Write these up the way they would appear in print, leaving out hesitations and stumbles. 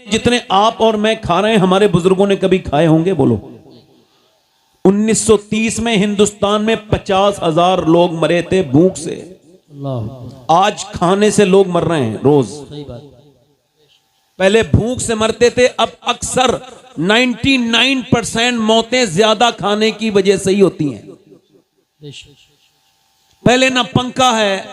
जितने आप और मैं खा रहे हैं हमारे बुजुर्गों ने कभी खाए होंगे? बोलो। 1930 में हिंदुस्तान में 50,000 लोग मरे थे भूख से। आज खाने से लोग मर रहे हैं रोज। पहले भूख से मरते थे, अब अक्सर 99% मौतें ज्यादा खाने की वजह से ही होती हैं। पहले ना पंखा है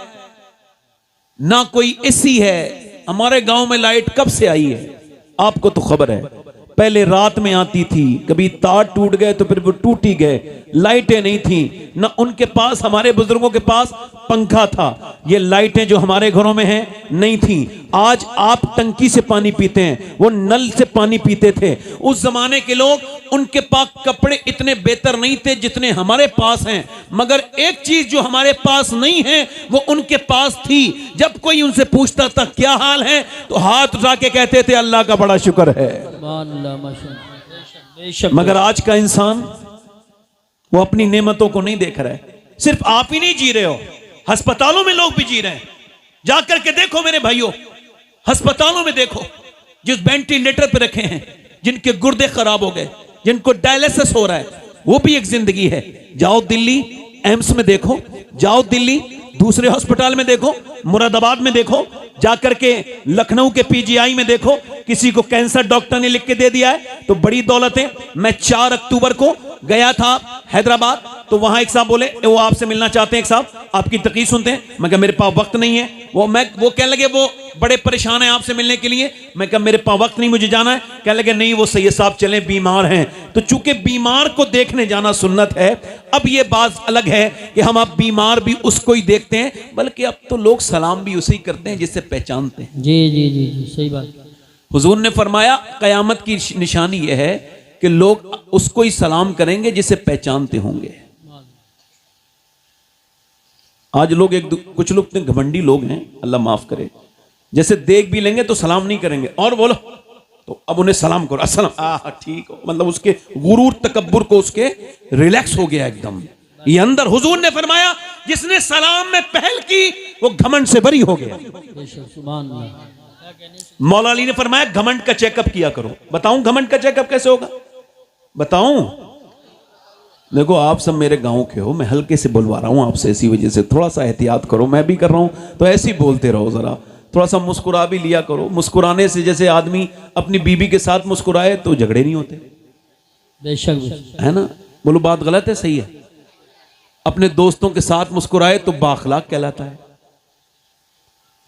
ना कोई एसी है। हमारे गांव में लाइट कब से आई है आपको तो खबर है। पहले रात में आती थी, कभी तार टूट गए तो फिर वो टूट ही गए। लाइटें नहीं थी ना उनके पास, हमारे बुजुर्गों के पास पंखा था। ये लाइटें जो हमारे घरों में हैं नहीं थी। आज आप टंकी से पानी पीते हैं, वो नल से पानी पीते थे। उस जमाने के लोग, उनके पास कपड़े इतने बेहतर नहीं थे जितने हमारे पास हैं, मगर एक चीज जो हमारे पास नहीं है वो उनके पास थी। जब कोई उनसे पूछता था क्या हाल है तो हाथ उठा के कहते थे अल्लाह का बड़ा शुक्र है। मगर आज का इंसान वो अपनी नेमतों को नहीं देख रहा है। सिर्फ आप ही नहीं जी रहे हो, अस्पतालों में लोग भी जी रहे हैं। जाकर के देखो मेरे भाइयों, अस्पतालों में देखो जिस वेंटिलेटर पे रखे हैं, जिनके गुर्दे खराब हो गए, जिनको डायलिसिस हो रहा है, वो भी एक जिंदगी है। जाओ दिल्ली एम्स में देखो, जाओ दिल्ली दूसरे अस्पताल में देखो, मुरादाबाद में देखो, जाकर के लखनऊ के पीजीआई में देखो, किसी को कैंसर डॉक्टर ने लिख के दे दिया है तो बड़ी दौलत है। मैं 4 अक्टूबर को गया था हैदराबाद, तो वहां एक साहब बोले वो आपसे मिलना चाहते हैं, एक साहब आपकी तकलीफ सुनते हैं। मैं कहा मेरे पास वक्त नहीं है। वो कहने लगे वो बड़े परेशान हैं आपसे मिलने के लिए। मैं कहा मेरे पास वक्त नहीं, मुझे जाना है। कहने लगे नहीं वो सैयद साहब चले, बीमार हैं। तो चूंकि बीमार को देखने जाना सुन्नत है, अब ये बात अलग है कि हम अब बीमार भी उसको ही देखते हैं, बल्कि अब तो लोग सलाम भी उसे ही करते हैं जिससे पहचानते हैं। जी जी जी जी सही बात। हुजूर ने फरमाया कयामत की निशानी यह है कि लोग उसको ही सलाम करेंगे जिसे पहचानते होंगे। आज लोग कुछ लोग इतने घमंडी लोग हैं, अल्लाह माफ करे, जैसे देख भी लेंगे तो सलाम नहीं करेंगे और बोलो तो अब उन्हें सलाम करो, अस्सलाम, ठीक हो, मतलब उसके गुरूर तकब्बुर को उसके रिलैक्स हो गया एकदम। ये अंदर हुजूर ने फरमाया जिसने सलाम में पहल की वो घमंड से बरी हो गया। मौला अली ने फरमाया घमंड का चेकअप किया करो। बताऊं घमंड का चेकअप कैसे होगा? बताऊं? देखो आप सब मेरे गांव के हो, मैं हल्के से बुलवा रहा हूं आपसे, इसी वजह से थोड़ा सा एहतियात करो। मैं भी कर रहा हूं तो ऐसे ही बोलते रहो, जरा थोड़ा सा मुस्कुरा भी लिया करो। मुस्कुराने से जैसे आदमी अपनी बीबी के साथ मुस्कुराए तो झगड़े नहीं होते। बेशक है ना? बोलो बात गलत है सही है? अपने दोस्तों के साथ मुस्कुराए तो बाखलाक कहलाता है।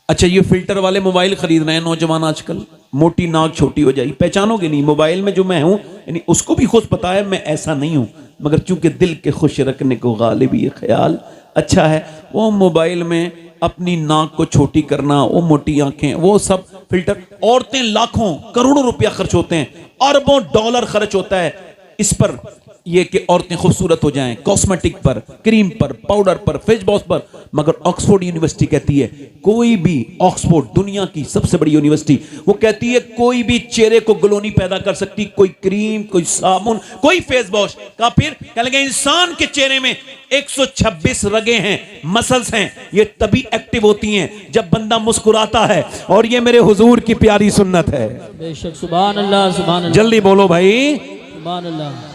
अच्छा ये फिल्टर वाले मोबाइल खरीद रहे हैं नौजवान आजकल, मोटी नाक छोटी हो जाएगी, पहचानोगे नहीं। मोबाइल में जो मैं हूं, यानी उसको भी खुद पता है मैं ऐसा नहीं हूं, मगर चूंकि दिल के खुश रखने को गालिब ये ख्याल अच्छा है, वो मोबाइल में अपनी नाक को छोटी करना, वो मोटी आंखें, वो सब फिल्टर। औरतें लाखों करोड़ों रुपया खर्च होते हैं, अरबों डॉलर खर्च होता है इस पर, ये कि औरतें खूबसूरत हो जाएं, कॉस्मेटिक पर, क्रीम पर, पाउडर पर, फेस वॉश पर। मगर ऑक्सफोर्ड यूनिवर्सिटी कहती है, कोई भी, ऑक्सफोर्ड दुनिया की सबसे बड़ी यूनिवर्सिटी, वो कहती है कोई भी चेहरे को ग्लो नहीं पैदा कर सकती, कोई क्रीम, कोई साबुन, कोई फेस वॉश का। फिर कह लगे इंसान के चेहरे में 126 रगें हैं, मसल्स हैं, ये तभी एक्टिव होती हैं जब बंदा मुस्कुराता है, और ये मेरे हुजूर की प्यारी सुन्नत है। बेशक सुभान अल्लाह, सुभान अल्लाह। जल्दी बोलो भाई सुभान अल्लाह।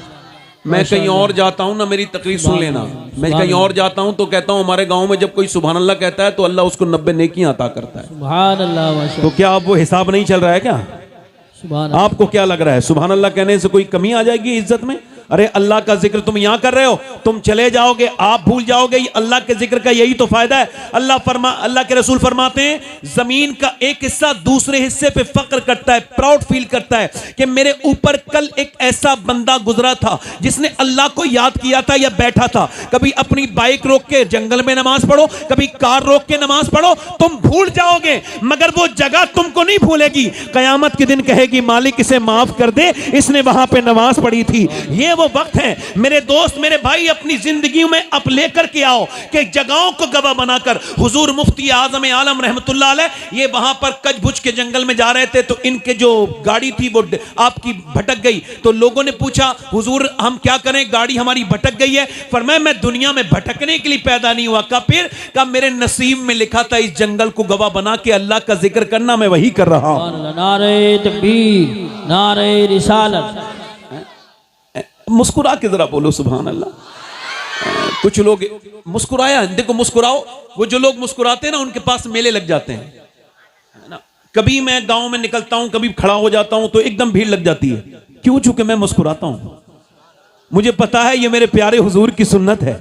मैं कहीं और जाता हूं ना, मेरी तकलीफ सुन लेना, मैं कहीं और जाता हूं तो कहता हूं हमारे गांव में जब कोई सुभान अल्लाह कहता है तो अल्लाह उसको 90 नेकियां अता करता है। सुभान अल्लाह। तो क्या अब वो हिसाब नहीं चल रहा है क्या? सुभान आपको क्या लग रहा है सुभान अल्लाह कहने से कोई कमी आ जाएगी इज्जत में? अरे अल्लाह का जिक्र तुम यहां कर रहे हो, तुम चले जाओगे आप भूल जाओगे। अल्लाह के जिक्र का यही तो फायदा है। अल्लाह के रसूल फरमाते हैं जमीन का एक हिस्सा दूसरे हिस्से पे फक्र करता है, प्राउड फील करता है कि मेरे ऊपर कल एक ऐसा बंदा गुजरा था जिसने अल्लाह को याद किया था या बैठा था। कभी अपनी बाइक रोक के जंगल में नमाज पढ़ो, कभी कार रोक के नमाज पढ़ो, तुम भूल जाओगे मगर वो जगह तुमको नहीं भूलेगी। कयामत के दिन कहेगी मालिक इसे माफ कर दे, इसने वहां पे नमाज पढ़ी थी। ये वो वक्त है मेरे दोस्त मेरे भाई, अपनी जिंदगी में अब लेकर के आओ कि जगहों को गवाह बनाकर हुजूर मुफ्ती आजम आलम रहमतुल्लाह अलैह ये वहां पर कचभुज के जंगल में जा रहे थे, तो इनके जो गाड़ी थी वो आपकी भटक गई। तो लोगों ने पूछा हुजूर हम क्या करें, गाड़ी हमारी भटक गई है। फरमाया मैं दुनिया में भटकने के लिए पैदा नहीं हुआ। कहा फिर? कहा मेरे नसीब में लिखा था इस जंगल को गवाह बना के अल्लाह का जिक्र करना, मैं वही कर रहा हूं। नारे तकबीर, नारे रिसालत। मुस्कुरा के जरा बोलो सुभान अल्लाह। कुछ लोग मुस्कुराया, देखो मुस्कुराओ, वो जो लोग मुस्कुराते हैं ना उनके पास मेले लग जाते हैं, है ना। कभी मैं गांव में निकलता हूं, कभी खड़ा हो जाता हूं तो एकदम भीड़ लग जाती है। क्यों? चूंकि मैं मुस्कुराता हूं। मुझे पता है ये मेरे प्यारे हुजूर की सुन्नत है।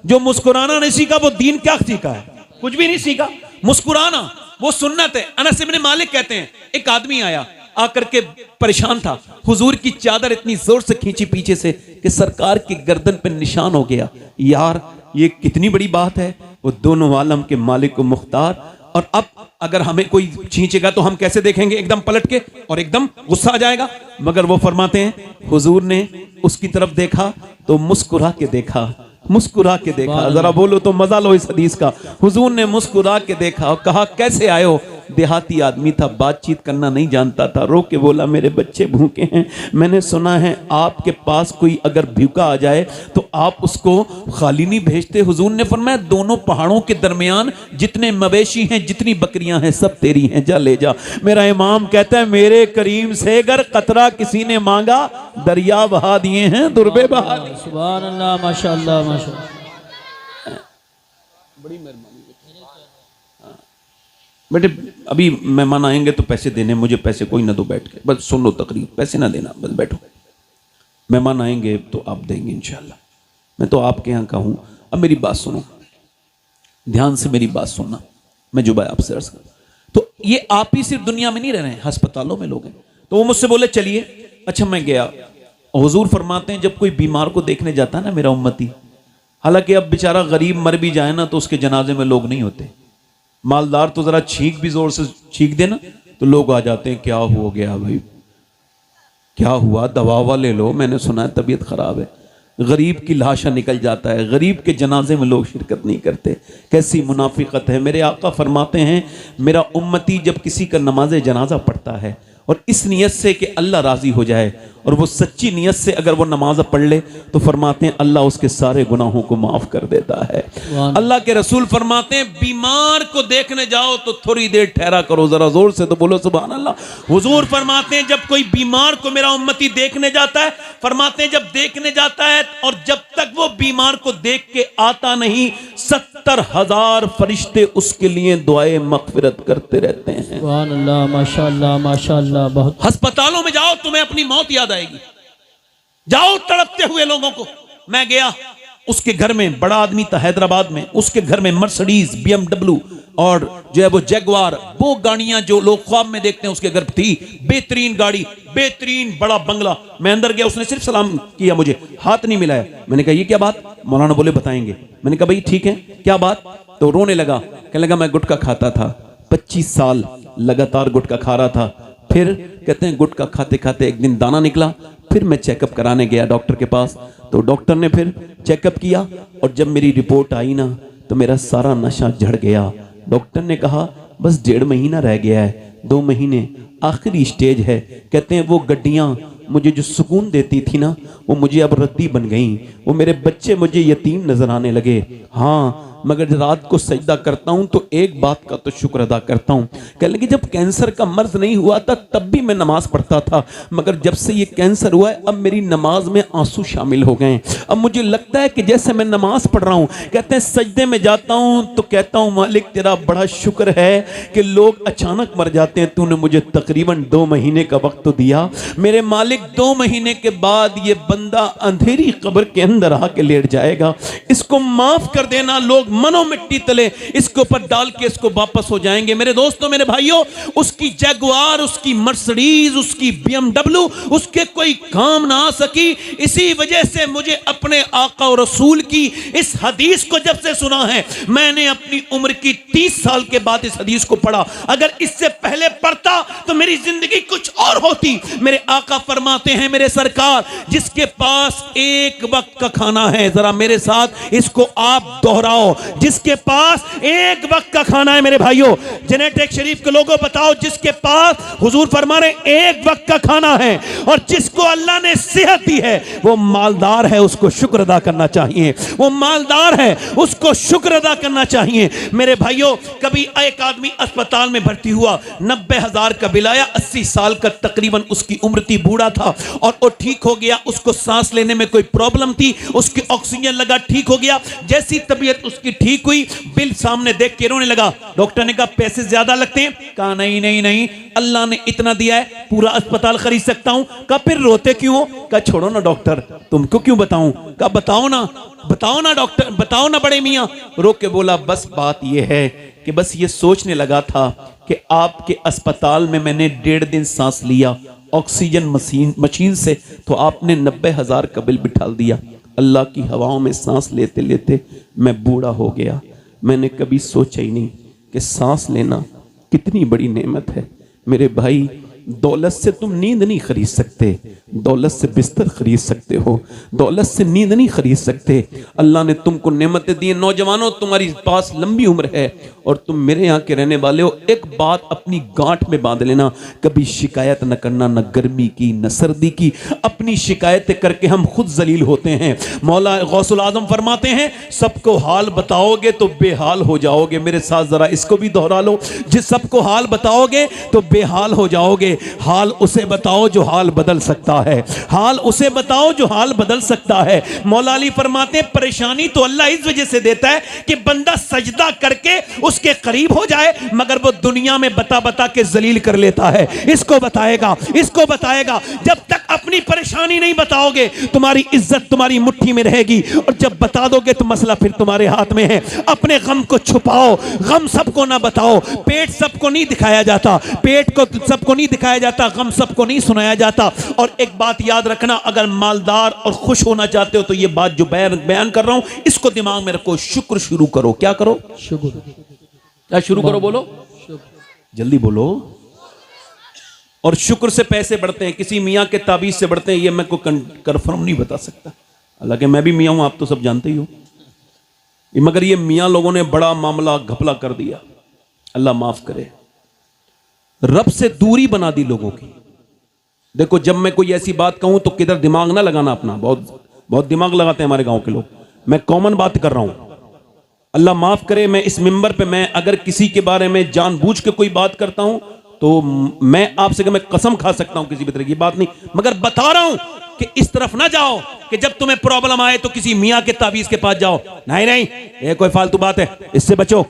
जो मुस्कुराना नहीं सीखा वो दीन क्या सीखा है? कुछ भी नहीं सीखा। मुस्कुराना वो सुन्नत है। अनस इब्न मालिक कहते हैं एक आदमी आया, आकर के परेशान था, हुजूर की चादर इतनी जोर से खींची पीछे से कि सरकार की गर्दन पे निशान हो गया। यार ये कितनी बड़ी बात है। वो दोनों आलम के मालिक को मुख्तार, और अब अगर हमें कोई खींचेगा तो हम कैसे देखेंगे? एकदम पलट के और एकदम गुस्सा आ जाएगा। मगर वो फरमाते हैं हुजूर ने उसकी तरफ देखा तो मुस्कुरा के देखा, मुस्कुरा के देखा। जरा बोलो तो मजा लो इस हदीस का। हुजूर ने मुस्कुरा के देखा और कहा कैसे आए हो? देहाती आदमी था, बातचीत करना नहीं जानता था। रो के बोला मेरे बच्चे भूखे हैं, मैंने सुना है आपके पास कोई अगर भूखा आ जाए तो आप उसको खाली नहीं भेजते। हुजूर ने फरमाया दोनों पहाड़ों के दरमियान जितने मवेशी हैं, जितनी बकरियां हैं, सब तेरी हैं, जा ले जा। मेरा इमाम कहता है मेरे करीम से अगर कतरा किसी ने मांगा दरिया बहा दिए हैं, दुर्बे बहा दिए। सुभान अल्लाह, माशाअल्लाह माशाअल्लाह। बड़ी मेहरबानी बेटे। अभी मेहमान आएंगे तो पैसे देने, मुझे पैसे कोई ना दो, बैठ के बस सुन लो तकरीर, पैसे ना देना, बस बैठो। मेहमान आएंगे तो आप देंगे इंशाल्लाह। मैं तो आपके यहाँ का हूँ। अब मेरी बात सुनो, ध्यान से मेरी बात सुनना। मैं जुबा आपसे अर्ज कर, तो ये आप ही सिर्फ दुनिया में नहीं रह रहे हैं, अस्पतालों में लोग हैं। तो वो मुझसे बोले चलिए। अच्छा मैं गया। हुजूर फरमाते हैं जब कोई बीमार को देखने जाता है ना मेरा उम्मती, हालांकि अब बेचारा गरीब मर भी जाए ना तो उसके जनाजे में लोग नहीं होते। मालदार तो जरा छींक भी जोर से छींक देना तो लोग आ जाते हैं, क्या हो गया भाई, क्या हुआ, दवा ववा ले लो, मैंने सुना है तबीयत खराब है। गरीब की लाशा निकल जाता है, गरीब के जनाजे में लोग शिरकत नहीं करते। कैसी मुनाफिकत है। मेरे आका फरमाते हैं मेरा उम्मती जब किसी का नमाज जनाजा पढ़ता है और इस नियत से कि अल्लाह राजी हो जाए, और वो सच्ची नियत से अगर वो नमाज पढ़ ले तो फरमाते हैं अल्लाह उसके सारे गुनाहों को माफ कर देता है। अल्लाह के रसूल फरमाते हैं बीमार को देखने जाओ तो थोड़ी देर ठहरा करो। जरा जोर से तो बोलो सुभान अल्लाह। हुजूर फरमाते हैं जब कोई बीमार को मेरा उम्मती देखने जाता है, फरमाते हैं जब देखने जाता है और जब तक वो बीमार को देख के आता नहीं 70,000 फरिश्ते उसके लिए दुआए मगफिरत करते रहते हैं। सुभान अल्लाह, माशाअल्लाह माशाअल्लाह। बहुत अस्पतालों में जाओ तुम्हें अपनी मौत याद आएगी। जाओ तड़पते हुए लोगों को। मैं गया, उसके घर में बड़ा आदमी था हैदराबाद में, उसके घर में मर्सिडीज, BMW और जो है वो जैगवार, वो गाड़ियां जो लोग ख्वाब में देखते हैं उसके घर थी। बेहतरीन गाड़ी, बेहतरीन बड़ा बंगला। मैं अंदर गया, उसने सिर्फ सलाम किया, मुझे हाथ नहीं मिलाया। मैंने कहा ये क्या बात? मौलाना बोले बताएंगे। मैंने कहा भाई ठीक है, क्या बात? तो रोने लगा, कहने लगा मैं गुटखा खाता था, 25 साल लगातार गुटखा खा रहा था। फिर कहते हैं गुटखा खाते खाते एक दिन दाना निकला। फिर मैं चेकअप कराने गया डॉक्टर के पास, तो डॉक्टर ने फिर चेकअप किया और जब मेरी रिपोर्ट आई ना तो मेरा सारा नशा झड़ गया। डॉक्टर ने कहा बस 1.5 महीना रह गया है, 2 महीने आखिरी स्टेज है। कहते हैं वो गड्डियां मुझे जो सुकून देती थी ना वो मुझे अब रद्दी बन गई। वो मेरे बच्चे मुझे यतीम नजर आने लगे। हाँ मगर रात को सजदा करता हूं तो एक बात का तो शुक्र अदा करता हूं। कहने लगे जब कैंसर का मर्ज नहीं हुआ था तब भी मैं नमाज पढ़ता था, मगर जब से ये कैंसर हुआ है अब मेरी नमाज में आंसू शामिल हो गए। अब मुझे लगता है कि जैसे मैं नमाज पढ़ रहा हूं, कहते हैं सजदे में जाता हूं तो कहता हूं मालिक तेरा बड़ा शुक्र है कि लोग अचानक मर जाते हैं, तूने मुझे तकरीबन 2 महीने का वक्त तो दिया। मेरे मालिक 2 महीने के बाद ये बंदा अंधेरी कब्र के अंदर आके लेट जाएगा, इसको माफ कर देना। लोग मनो मिट्टी तले इसके ऊपर डाल के इसको वापस हो जाएंगे। मेरे दोस्तों, मेरे भाइयों, उसकी जैगुआर, उसकी मर्सिडीज, उसकी BMW उसके कोई काम ना आ सकी। इसी वजह से मुझे अपने आका और रसूल की इस हदीस को जब से सुना है, मैंने अपनी उम्र की 30 साल के बाद इस हदीस को पढ़ा। अगर इससे पहले पढ़ता तो मेरी जिंदगी कुछ और होती। मेरे आका फरमाते हैं, मेरे सरकार, जिसके पास एक वक्त का खाना है, जरा मेरे साथ इसको आप दोहराओ, जिसके पास एक वक्त का खाना है। मेरे भाइयों, जेनेटिक शरीफ के लोगों बताओ, जिसके पास हुजूर फरमा रहे एक वक्त का खाना है और जिसको अल्लाह ने सेहत दी है, वो मालदार है, उसको शुक्र अदा करना चाहिए। वो मालदार है, उसको शुक्र अदा करना चाहिए। मेरे भाइयों, कभी एक आदमी अस्पताल में भर्ती हुआ, 90,000 का बिल आया, 80 साल का तकरीबन उसकी उम्र थी, बूढ़ा था और वो ठीक हो गया। उसको सांस लेने में कोई प्रॉब्लम थी, उसकी ऑक्सीजन लगा, ठीक हो गया। जैसी तबीयत उसकी ठीक हुई, बिल सामने देख के रोने लगा। डॉक्टर ने कहा पैसे ज्यादा लगते हैं? कहा नहीं नहीं नहीं, अल्लाह ने इतना दिया है, पूरा अस्पताल खरीद सकता हूं। कहा फिर रोते क्यों? कहा छोड़ो ना डॉक्टर, तुमको क्यों बताऊं? कहा बताओ ना डॉक्टर, बताओ ना बड़े मियां। रो के बोला बस बात यह है कि बस ये सोचने लगा था कि आपके अस्पताल में मैंने 1.5 दिन सांस लिया ऑक्सीजन मशीन से, तो आपने 90,000 का बिल बिठा दिया। अल्लाह की हवाओं में सांस लेते लेते मैं बूढ़ा हो गया। मैंने कभी सोचा ही नहीं कि सांस लेना कितनी बड़ी नेमत है। मेरे भाई, दौलत से तुम नींद नहीं खरीद सकते, दौलत से बिस्तर खरीद सकते हो, दौलत से नींद नहीं खरीद सकते। अल्लाह ने तुमको नेमतें दी। नौजवानों, तुम्हारी पास लंबी उम्र है और तुम मेरे यहाँ के रहने वाले हो। एक बात अपनी गांठ में बांध लेना, कभी शिकायत न करना, न गर्मी की न सर्दी की। अपनी शिकायतें करके हम खुद जलील होते हैं। मौला गौसुल आजम फरमाते हैं, सबको हाल बताओगे तो बेहाल हो जाओगे। मेरे साथ जरा इसको भी दोहरा लो, जिस सबको हाल बताओगे तो बेहाल हो जाओगे। हाल उसे बताओ जो हाल बदल सकता है, हाल उसे बताओ जो हाल बदल सकता है। मौला अली फरमाते हैं, परेशानी तो अल्लाह इस वजह से देता है कि बंदा सजदा करके उसके करीब हो जाए, मगर वो दुनिया में बता बता के जलील कर लेता है। इसको बताएगा, इसको बताएगा। जब तक अपनी परेशानी नहीं बताओगे, तुम्हारी इज्जत तुम्हारी मुट्ठी में रहेगी, और जब बता दोगे तो मसला फिर तुम्हारे हाथ में है। अपने गम को छुपाओ, गम सबको ना बताओ। पेट सबको नहीं दिखाया जाता, पेट को सबको नहीं दिखाया जाता, गम सबको नहीं सुनाया जाता। और एक बात याद रखना, अगर मालदार और खुश होना चाहते हो तो ये बात जो बयान कर रहा हूं, इसको दिमाग में रखो। शुक्र शुरू करो। क्या करो? शुक्र। क्या शुरू करो? बोलो जल्दी बोलो। और शुक्र से पैसे बढ़ते हैं, किसी मियाँ के ताबीज से बढ़ते हैं, ये मैं को कंफर्म नहीं बता सकता। हालांकि मैं भी मियाँ हूं, आप तो सब जानते ही हो, मगर ये मियाँ लोगों ने बड़ा मामला घपला कर दिया। अल्लाह माफ करे। रब से दूरी बना दी लोगों की। देखो, जब मैं कोई ऐसी बात कहूं तो किधर दिमाग ना लगाना अपना, बहुत दिमाग लगाते हैं हमारे गांव के लोग। मैं कॉमन बात कर रहा हूं। अल्लाह माफ करे, मैं इस मिंबर पे मैं अगर किसी के बारे में जानबूझ के कोई बात करता हूं तो मैं आपसे मैं कसम खा सकता हूं, किसी भी तरह की बात नहीं, मगर बता रहा हूं कि इस तरफ ना जाओ कि जब तुम्हें प्रॉब्लम आए तो किसी मियाँ के ताबीज के पास जाओ। नहीं नहीं, ये कोई फालतू बात है, इससे बचो।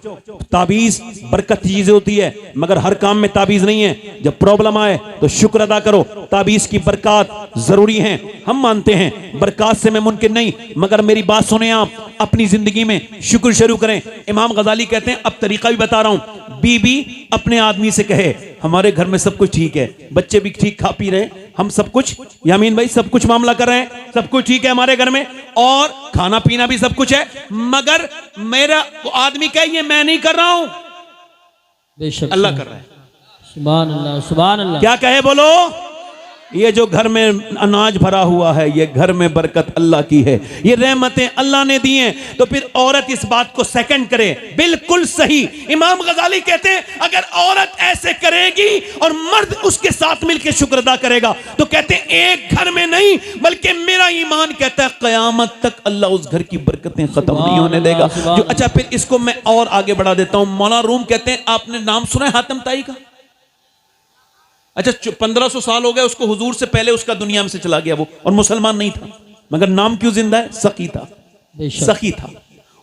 ताबीज बरकत की चीज होती है, मगर हर काम में ताबीज नहीं है। जब प्रॉब्लम आए तो शुक्र अदा करो। ताबीज की बरकत जरूरी है, हम मानते हैं, बरकत से मैं मुमकिन नहीं, मगर मेरी बात सुने आप, अपनी जिंदगी में शुक्र शुरू करें। इमाम गजाली कहते हैं, अब तरीका भी बता रहा हूं, बीबी अपने आदमी से कहे, हमारे घर में सब कुछ ठीक है, बच्चे भी ठीक खा पी रहे, हम सब कुछ, यामीन भाई सब कुछ मामला कर रहे हैं, सब कुछ ठीक है हमारे घर में, और खाना पीना भी सब कुछ है, मगर मेरा आदमी कहे ये मैं नहीं कर रहा हूं, बेशक अल्लाह कर रहा है। सुभान अल्लाह, सुभान अल्लाह। क्या कहे? बोलो। ये जो घर में अनाज भरा हुआ है, ये घर में बरकत अल्लाह की है, ये रहमतें अल्लाह ने दी हैं। तो फिर औरत इस बात को सेकंड करे, बिल्कुल सही। इमाम गजाली कहते हैं, अगर औरत ऐसे करेगी और मर्द उसके साथ मिलकर शुक्र अदा करेगा, तो कहते हैं एक घर में नहीं, बल्कि मेरा ईमान कहता है कयामत तक अल्लाह उस घर की बरकतें खत्म नहीं होने देगा। जो अच्छा, फिर इसको मैं और आगे बढ़ा देता हूं। मौला रूम कहते हैं, आपने नाम सुना है हातिम ताई का? अच्छा, 1500 साल हो गए उसको, हुजूर से पहले उसका दुनिया में से चला गया वो, और मुसलमान नहीं था, मगर नाम क्यों जिंदा है? सखी था, सखी था।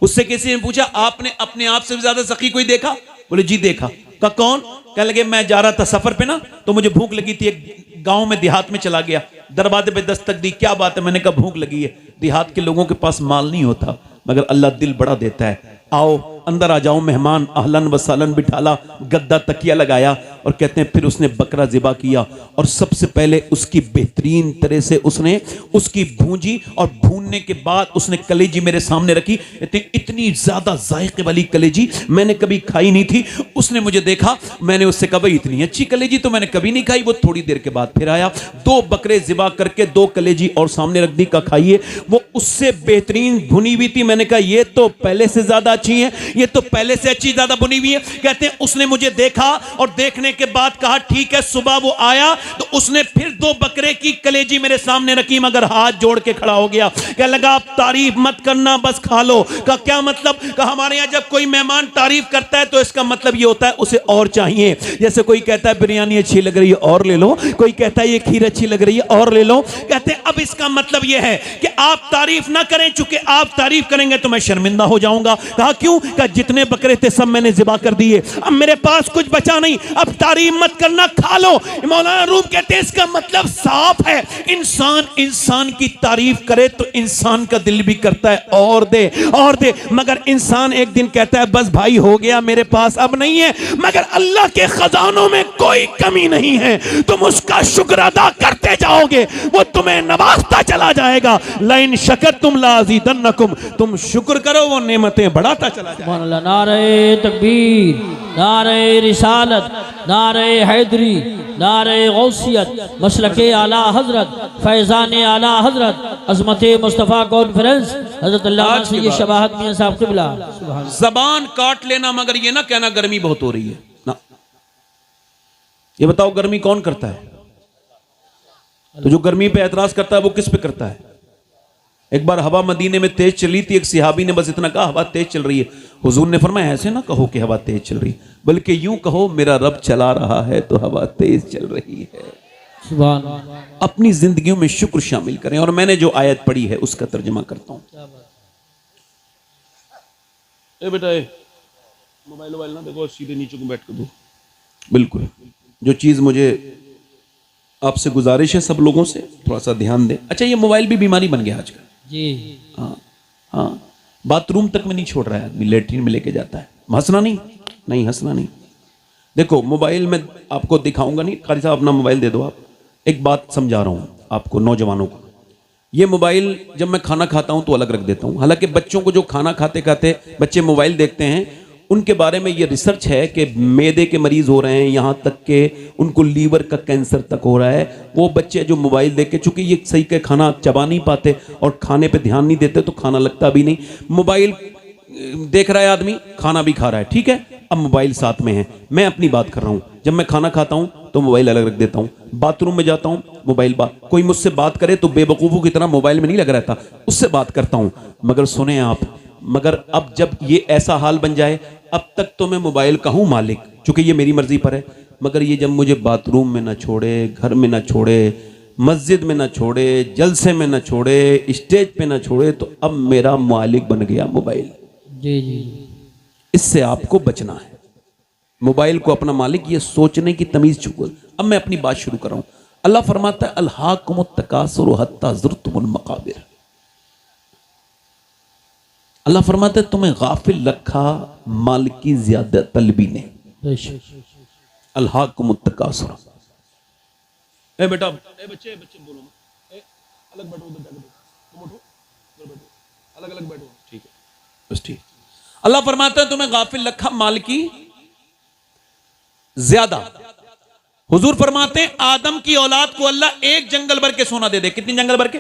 उससे किसी ने पूछा, आपने अपने आप से ज्यादा सखी कोई देखा? बोले जी देखा। कहा कौन? कहने लगे, मैं जा रहा था सफर पे ना, तो मुझे भूख लगी थी, एक गांव में देहात में चला गया, दरवाजे पे दस्तक दी, क्या बात है? मैंने कहा भूख लगी है। देहात के लोगों के पास माल नहीं होता, मगर अल्लाह दिल बड़ा देता है। आओ अंदर आ जाओ मेहमान, अहलन व सहलन बिठाला, गद्दा तकिया लगाया और कहते हैं फिर उसने बकरा ज़िबा किया और सबसे पहले उसकी बेहतरीन तरह से उसने उसकी भूंजी और भूनने के बाद उसने कलेजी मेरे सामने रखी। इतनी ज़्यादा जायके वाली कलेजी मैंने कभी खाई नहीं थी। उसने मुझे देखा, मैंने उससे कहा भाई इतनी अच्छी कलेजी तो मैंने कभी नहीं खाई। वो थोड़ी देर के बाद फिर आया, 2 बकरे ज़िबा करके 2 कलेजी और सामने रख दी, का खाइए। वो उससे बेहतरीन भुनी हुई थी। मैंने कहा ये तो पहले से ज़्यादा अच्छी है, ये तो पहले से अच्छी ज्यादा बुनी हुई है। कहते हैं उसने मुझे देखा और देखने के बाद कहा ठीक है। सुबह वो आया तो उसने फिर 2 बकरे की कलेजी मेरे सामने रखी, मगर हाथ जोड़ के खड़ा हो गया। कह लगा आप तारीफ मत करना, बस खा लो। कहा क्या मतलब? कहा हमारे यहां जब कोई मेहमान तारीफ करता है तो इसका मतलब ये होता है उसे और चाहिए। जैसे कोई कहता है बिरयानी अच्छी लग रही है और ले लो, कोई कहता है ये खीर अच्छी लग रही है और ले लो। कहते हैं अब इसका मतलब ये है कि आप तारीफ ना करें, चूंकि आप तारीफ करेंगे तो मैं शर्मिंदा हो जाऊंगा। कहा क्यों? कहा जितने बकरे थे सब मैंने ज़िबा कर दिए, अब मेरे पास कुछ बचा नहीं, अब तारीफ मत करना, खा लो। मौलाना रूम कहते हैं इसका मतलब साफ है, इंसान की तारीफ करे तो इंसान का दिल भी करता है और दे और दे, मगर इंसान एक दिन कहता है बस भाई हो गया, मेरे पास अब नहीं है। मगर अल्लाह के खजानों में कोई कमी नहीं है, तुम उसका शुक्र अदा करते जाओगे, वो तुम्हें नवाजता चला जाएगा। लाइन शकरतुम लाज़ीदन्नकुम, तुम शुक्र करो वो नेमतें बढ़ाता चला जाएगा। नारे तकबीर, नारे रिसालत, नारे हैदरी, नारे गौसियत, मसलके आला हजरत, फैजान आला हजरत, अजमत मुस्तफ़ा कॉन्फ्रेंस, हजरत अल्लामा सैयद शबाहत मियां साहब क़िबला। जबान काट लेना, मगर ये ना कहना गर्मी बहुत हो रही है ना। ये बताओ गर्मी कौन करता है? तो जो गर्मी पे एतराज करता है वो किस पे करता है? एक बार हवा मदीने में तेज चली थी, एक सिहाबी ने बस इतना कहा हवा तेज चल रही है। हुजूर ने फरमाया ऐसे ना कहो कि हवा तेज चल रही, बल्कि यूं कहो मेरा रब चला रहा है तो हवा तेज चल रही है। सुभान। अपनी जिंदगियों में शुक्र शामिल करें। और मैंने जो आयत पढ़ी है उसका तर्जुमा करता हूं। ए बेटा मोबाइल ना देखो, सीधे नीचे को बैठ कर दो। बिल्कुल जो चीज मुझे आपसे गुजारिश है सब लोगों से, थोड़ा सा ध्यान दें। अच्छा ये मोबाइल भी बीमारी बन गया आजकल जी। हाँ हाँ, बाथरूम तक में नहीं छोड़ रहा है आदमी, लेटरिन में लेके जाता है। हंसना नहीं हंसना नहीं। देखो मोबाइल में आपको दिखाऊंगा नहीं, कारी साहब अपना मोबाइल दे दो। आप एक बात समझा रहा हूं आपको, नौजवानों को। ये मोबाइल जब मैं खाना खाता हूं तो अलग रख देता हूं। हालांकि बच्चों को जो खाना खाते खाते बच्चे मोबाइल देखते हैं, उनके बारे में ये रिसर्च है कि मैदे के मरीज हो रहे हैं, यहाँ तक के उनको लीवर का कैंसर तक हो रहा है। वो बच्चे जो मोबाइल देख के, चूंकि ये सही का खाना चबा नहीं पाते और खाने पे ध्यान नहीं देते तो खाना लगता भी नहीं। मोबाइल देख रहा है आदमी, खाना भी खा रहा है, ठीक है। अब मोबाइल साथ में है। मैं अपनी बात कर रहा हूँ, जब मैं खाना खाता हूँ तो मोबाइल अलग रख देता हूँ, बाथरूम में जाता हूँ मोबाइल कोई मुझसे बात करे तो बेवकूफ़ों की तरह मोबाइल में नहीं लगा रहता, उससे बात करता हूँ। मगर सुने आप, मगर अब जब ये ऐसा हाल बन जाए, अब तक तो मैं मोबाइल का हूं मालिक, चूंकि ये मेरी मर्जी पर है। मगर ये जब मुझे बाथरूम में ना छोड़े, घर में ना छोड़े, मस्जिद में ना छोड़े, जलसे में ना छोड़े, स्टेज पे ना छोड़े, तो अब मेरा मालिक बन गया मोबाइल। जी जी। इससे आपको बचना है। मोबाइल को अपना मालिक, ये सोचने की तमीज चुकल। अब मैं अपनी बात शुरू कर रहा हूं। अल्लाह फरमाता है अल्हाकुमुत तकासुर हत्ता ज़ुरतुमुल मकाबिर। अल्लाह फरमाता है तुम्हें गाफिल रखा माल की ज्यादा तलबी ने। अल्हाकुमुत तकासुर। ए बेटा, ए बच्चे बोलो, अलग बैठो, उधर जाकर तुम उठो, उधर बैठो, अलग अलग बैठो, ठीक है बस ठीक। अल्लाह फरमाता है तुम्हें गाफिल रखा माल की ज्यादा। हुजूर फरमाते हैं आदम की औलाद को अल्लाह एक जंगल भर के सोना दे दे। कितनी जंगल भर के?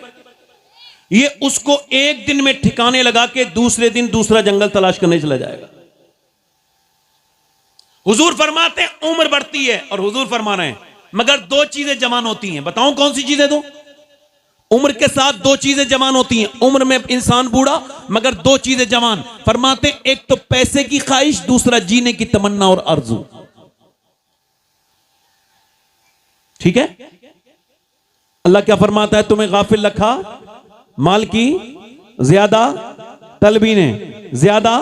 ये उसको एक दिन में ठिकाने लगा के दूसरे दिन दूसरा जंगल तलाश करने चला जाएगा। हुजूर फरमाते हैं उम्र बढ़ती है, और हुजूर फरमा रहे हैं मगर 2 चीजें जवान होती हैं। बताऊं कौन सी चीजें? दो उम्र के साथ 2 चीजें जवान होती हैं। उम्र में इंसान बूढ़ा, मगर 2 चीजें जवान। फरमाते हैं एक तो पैसे की ख्वाहिश, दूसरा जीने की तमन्ना और आरज़ू। ठीक है। अल्लाह क्या फरमाता है तुम्हें गाफिल रखा माल की ज्यादा तलबी ने, ज्यादा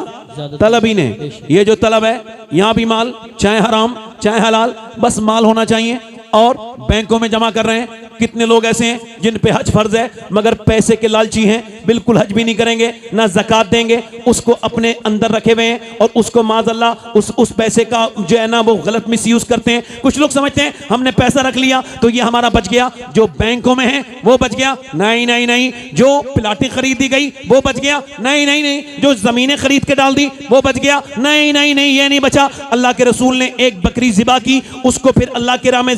तलबी ने। ये जो तलब है, यहां भी माल, चाहे हराम चाहे हलाल, बस माल होना चाहिए। और बैंकों में जमा कर रहे हैं। कितने लोग ऐसे हैं जिन पे हज फर्ज है मगर पैसे के लालची हैं, बिल्कुल हज भी नहीं करेंगे, ना ज़कात देंगे, उसको अपने अंदर रखे हुए हैं और उसको माज़अल्लाह उस पैसे का जो है ना वो गलत मिसयूज करते हैं। कुछ लोग समझते हैं हमने पैसा रख लिया तो ये हमारा बच गया, जो बैंकों में है वो बच गया। नहीं नहीं नहीं, जो प्लाटें खरीदी गई वो बच गया। नहीं नहीं नहीं, जो जमीनें खरीद के डाल दी वो बच गया। नहीं नहीं नहीं, ये नहीं बचा। अल्लाह के रसूल ने एक बकरी ज़िबा की, उसको फिर अल्लाह की राह में